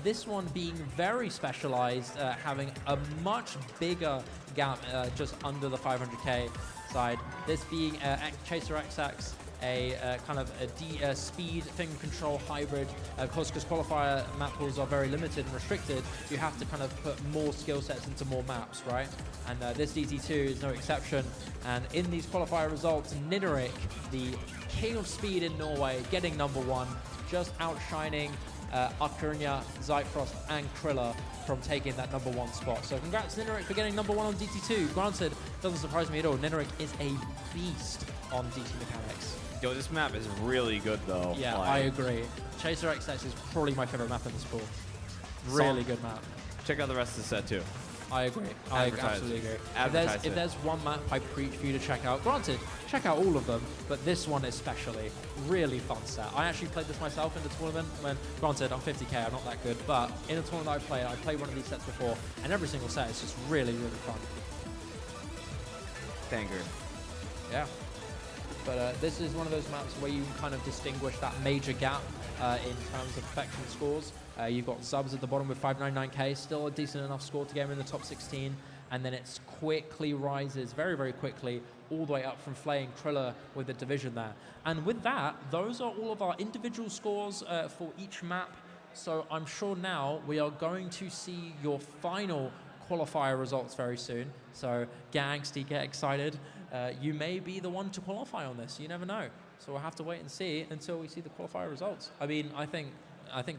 This one being very specialized, having a much bigger gap just under the 500k side. This being Chaser XX, a kind of a speed finger control hybrid. Of course, because qualifier map pools are very limited and restricted, you have to kind of put more skill sets into more maps, right? And this DT2 is no exception. And in these qualifier results, Nineric, the king of speed in Norway, getting #1, just outshining Akurnia, Zyfrost, and Krilla from taking that #1 spot. So congrats, Nineric, for getting #1 on DT2. Granted, doesn't surprise me at all. Nineric is a beast on DT mechanics. Yo, this map is really good, though. Yeah, like, I agree. Chaser XX is probably my favorite map in this pool. Really good map. Check out the rest of the set, too. I agree. I absolutely agree. If there's one map I preach for you to check out, granted, check out all of them, but this one especially, really fun set. I actually played this myself in the tournament when, granted, I'm 50k, I'm not that good, but in a tournament I played one of these sets before, and every single set is just really, really fun. Banger. Yeah. But this is one of those maps where you can kind of distinguish that major gap in terms of perfection scores. You've got Zubs at the bottom with 599k, still a decent enough score to get him in the top 16, and then it quickly rises, very, very quickly, all the way up from Flay and Krilla with the division there. And with that, those are all of our individual scores for each map. So I'm sure now we are going to see your final qualifier results very soon. So get angsty, get excited. You may be the one to qualify on this. You never know. So we'll have to wait and see until we see the qualifier results. I mean, I think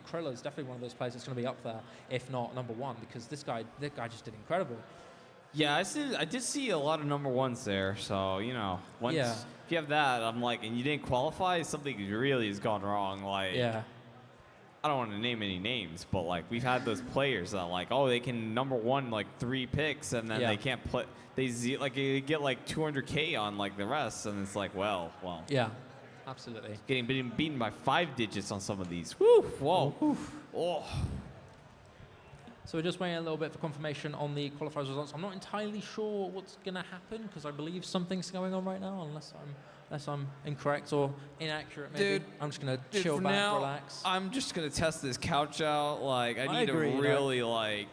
Krilla is definitely one of those players that's going to be up there, if not #1, because this guy just did incredible. Yeah, I did see a lot of #1s there. So, you know, once if you have that, I'm like, and you didn't qualify, something really has gone wrong. Like, Yeah. I don't want to name any names, but like we've had those players that like, oh, they can #1 like 3 picks, and then they can't play. They get like 200k on like the rest, and it's like, well. Yeah, absolutely. Getting beaten by 5 digits on some of these. Woo! Whoa! Oh. So we're just waiting a little bit for confirmation on the qualifiers results. I'm not entirely sure what's going to happen because I believe something's going on right now, unless I'm incorrect or inaccurate. Maybe. Dude, I'm just going to chill back, now, relax. I'm just gonna test this couch out. Like, I need agree, to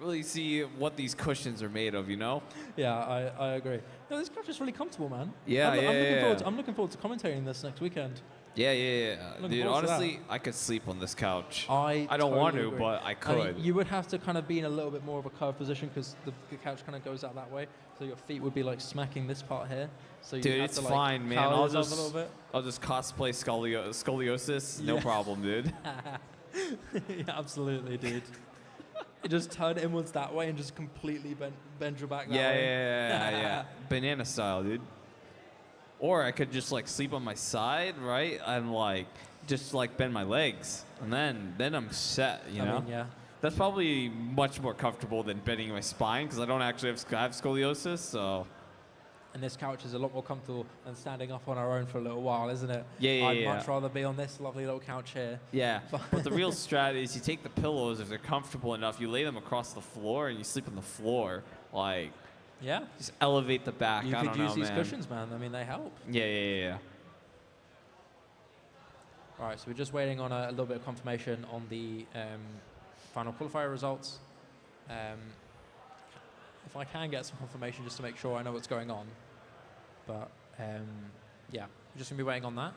really see what these cushions are made of. You know? Yeah, I agree. No, this couch is really comfortable, man. Yeah, I'm looking forward to commentating this next weekend. Yeah. Looking Dude, forward to honestly, I could sleep on this couch. I don't totally want to, agree. but I could. mean, you would have to kind of be in a little bit more of a curved position because the couch kind of goes out that way, so your feet would be like smacking this part here. So you Dude, have it's to, like, fine, man. power I'll yourself a little bit. just cosplay scoliosis. No problem, dude. Yeah, absolutely, dude. You just turn inwards that way and just completely bend your back that way. Yeah. Banana style, dude. Or I could just like sleep on my side, right? And like just like bend my legs, and then I'm set. You know? I mean, yeah. That's probably much more comfortable than bending my spine because I don't actually have scoliosis. So. And this couch is a lot more comfortable than standing up on our own for a little while, isn't it? Yeah. I'd much rather be on this lovely little couch here. Yeah, but the real strat is you take the pillows, if they're comfortable enough, you lay them across the floor and you sleep on the floor. Like, Yeah. just elevate the back. You I could don't use know, these man. cushions, man. I mean, they help. Yeah. All right, so we're just waiting on a little bit of confirmation on the final qualifier results. If I can get some confirmation just to make sure I know what's going on. But yeah, we're just going to be waiting on that.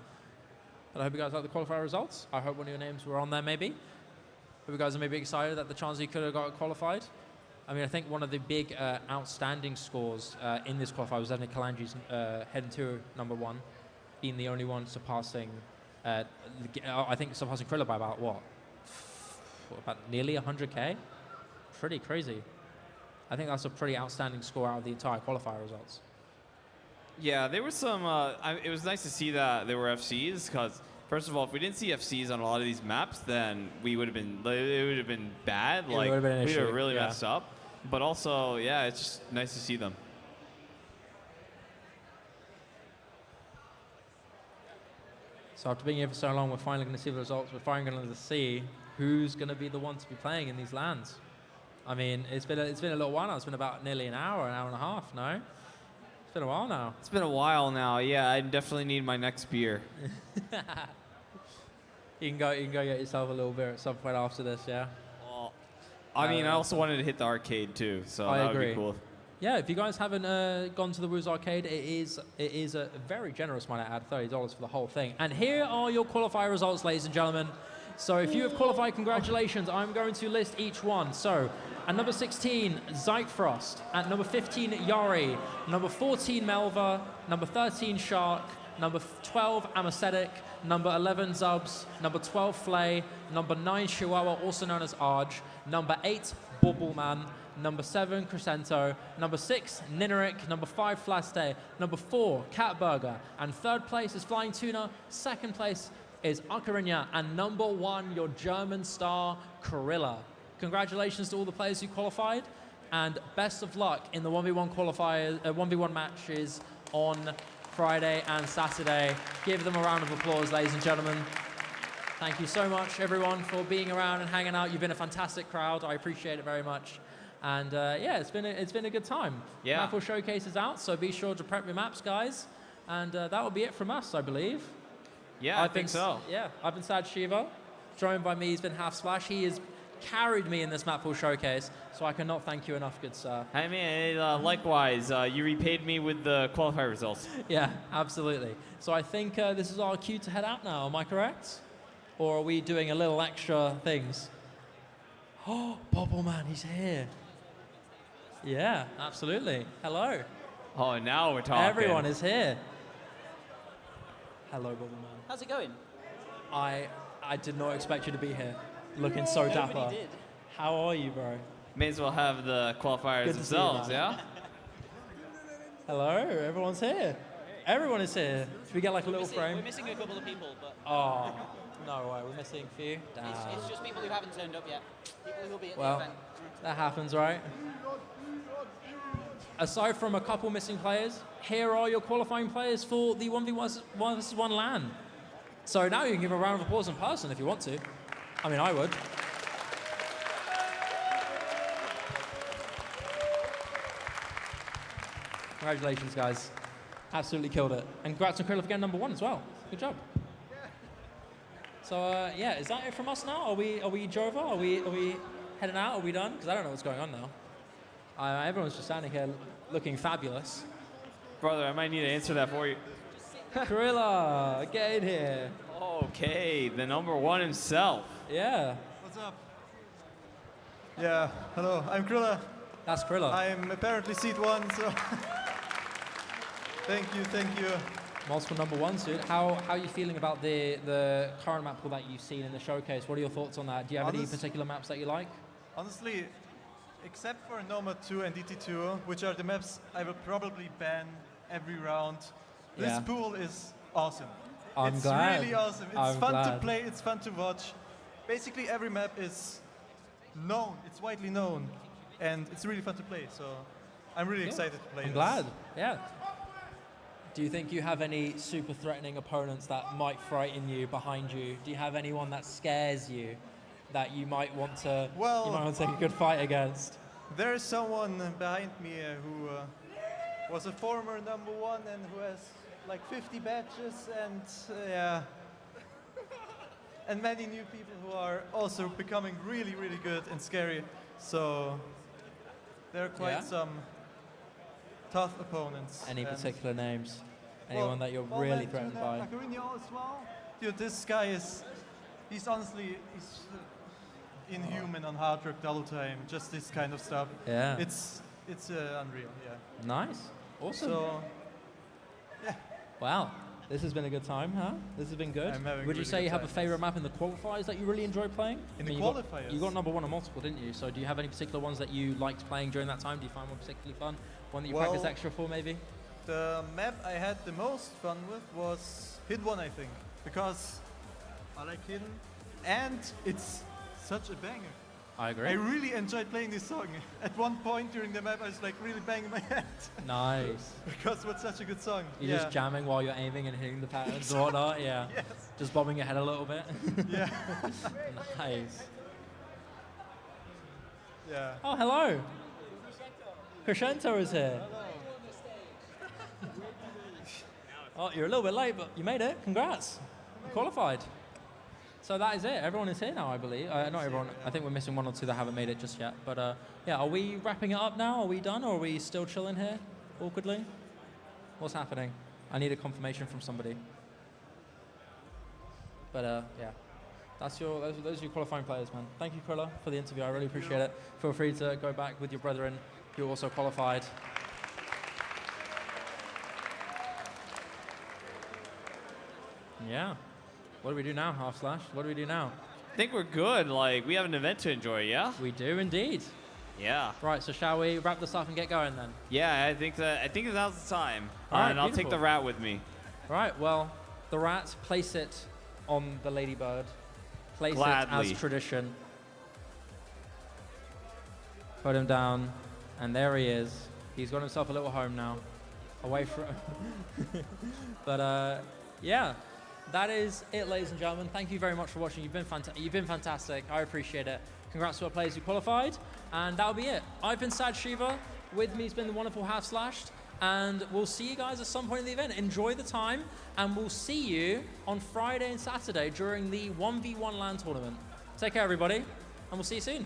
But I hope you guys like the qualifier results. I hope one of your names were on there maybe. Hope you guys are maybe excited at the chance you could have got qualified. I mean, I think one of the big outstanding scores in this qualifier was definitely Kalanji's heading to #1, being the only one surpassing, I think surpassing Krilla by about what? About nearly 100k? Pretty crazy. I think that's a pretty outstanding score out of the entire qualifier results. Yeah, there were some. It was nice to see that there were FCs because, first of all, if we didn't see FCs on a lot of these maps, then it would have been bad. It like would have been an we would issue, have really yeah. messed up. But also, yeah, it's just nice to see them. So after being here for so long, we're finally going to see the results. We're finally going to see who's going to be the one to be playing in these lands. I mean, it's been a little while now. It's been about nearly an hour and a half, no? It's been a while now. It's been a while now. Yeah, I definitely need my next beer. You can go get yourself a little beer at some point after this, yeah? Well, I mean, I also wanted to hit the arcade too, so I that would agree. be cool. Yeah, if you guys haven't gone to the Woos Arcade, it is a very generous, might I add, $30 for the whole thing. And here are your qualifier results, ladies and gentlemen. So if you have qualified, congratulations. I'm going to list each one. So at number 16, Zyfrost. At number 15, Yari. Number 14, Melva. Number 13, Shark. Number 12, Amacetic. Number 11, Zubs. Number 12, Flay. Number 9, Chihuahua, also known as Arj. Number 8, Bubbleman. Number 7, Crescento. Number 6, Nineric. Number 5, Flaste. Number 4, Catburger. And third place is Flying Tuna. Second place is Akarinya. And number 1, your German star, Korilla. Congratulations to all the players who qualified. And best of luck in the 1v1 qualifiers, 1v1 matches on Friday and Saturday. Give them a round of applause, ladies and gentlemen. Thank you so much, everyone, for being around and hanging out. You've been a fantastic crowd. I appreciate it very much. And yeah, it's been a good time. Yeah. Mappool Showcase is out, so be sure to prep your maps, guys. And that will be it from us, I believe. Yeah, I think so. Yeah, I've been Sad Shiva. Joined by me has been Half Splash. He has carried me in this Mappool Showcase, so I cannot thank you enough, good sir. I mean, likewise, you repaid me with the qualifier results. Yeah, absolutely. So I think this is our cue to head out now, am I correct? Or are we doing a little extra things? Oh, Bobbleman, he's here. Yeah, absolutely. Hello. Oh, now we're talking. Everyone is here. Hello, Bobbleman. How's it going? I did not expect you to be here. Looking so dapper. Nobody did. How are you, bro? May as well have the qualifiers Good to see you, themselves, man. yeah? Hello, everyone's here. Everyone is here. Should we get like a little frame? We're missing a couple of people, but Oh, no way. We're missing a few. Damn. it's just people who haven't turned up yet. People who will be at the Well, event. that happens, right? Aside from a couple missing players, here are your qualifying players for the 1v1 versus 1 LAN. So now you can give a round of applause in person if you want to. I mean, I would. Congratulations, guys. Absolutely killed it. And congrats on Krillov again, number 1 as well. Good job. So yeah, is that it from us now? Are we Jova? Are we heading out? Are we done? Because I don't know what's going on now. Everyone's just standing here looking fabulous. Brother, I might need to answer that for you. Krilla, get in here. Okay, the number 1 himself. Yeah, What's up? Yeah, hello, I'm Krilla. that's Krilla. I'm apparently seat 1, so thank you. Multiple number 1s, dude. How are you feeling about the current map pool that you've seen in the showcase? What are your thoughts on that? Do you have any particular maps that you like? Honestly, except for Nomad 2 and DT2, which are the maps I will probably ban every round, this Yeah. pool is awesome. I'm it's glad. really awesome. It's I'm fun to glad. play, it's fun to watch. Basically every map is known, it's widely known, and it's really fun to play, so I'm really excited to play I'm this. glad. Yeah. Do you think you have any super threatening opponents that might frighten you behind you? Do you have anyone that scares you that you might want to Well- you might want to take a good fight against? There is someone behind me who was a former number 1 and who has like 50 badges and yeah, and many new people who are also becoming really, really good and scary. So there are quite Yeah? some tough opponents. Any and- particular names? well, Anyone that you're well, really then threatened by? Acariño as well. Dude, this guy he's honestly, inhuman on hard rock double time, just this kind of stuff. Yeah. It's unreal, yeah. Nice. Awesome. So Wow. This has been a good time, huh? This has been good. I'm having Would you really say good you have a time, favorite map in the qualifiers that you really enjoy playing? In the you qualifiers? got number 1 on multiple, didn't you? So do you have any particular ones that you liked playing during that time? Do you find one particularly fun? One that you practice Well- extra for, maybe? the map I had the most fun with was Hidden 1, I think, because I like Hidden, and it's such a banger. I agree. I really enjoyed playing this song. At one point during the map, I was like really banging my head Nice. because it's such a good song. You're just jamming while you're aiming and hitting the patterns and whatnot, yeah. Yes. Just bobbing your head a little bit. Yeah. Nice. Yeah. Oh, hello. Crescento is here. Oh, you're a little bit late, but you made it. Congrats. You qualified. So that is it. Everyone is here now, I believe. Not everyone. I think we're missing one or two that haven't made it just yet. But yeah, are we wrapping it up now? Are we done, or are we still chilling here, awkwardly? What's happening? I need a confirmation from somebody. But yeah, those are your qualifying players, man. Thank you, Krilla, for the interview. I really appreciate it. Feel free to go back with your brethren who also qualified. Yeah. What do we do now, Half Slash? What do we do now? I think we're good. Like, we have an event to enjoy, yeah? We do indeed. Yeah. Right, so shall we wrap this up and get going then? Yeah, I think now's the time. All right, and I'll take beautiful. the rat with me. Right, well, the rat, place it on the ladybird. Place Gladly. it as tradition. Put him down, and there he is. He's got himself a little home now, away from. But yeah, that is it, ladies and gentlemen. Thank you very much for watching. You've been fantastic. I appreciate it. Congrats to our players who qualified, and that'll be it. I've been Sad Shiva. With me has been the wonderful Half Slashed, and we'll see you guys at some point in the event. Enjoy the time, and we'll see you on Friday and Saturday during the 1v1 LAN tournament. Take care, everybody, and we'll see you soon.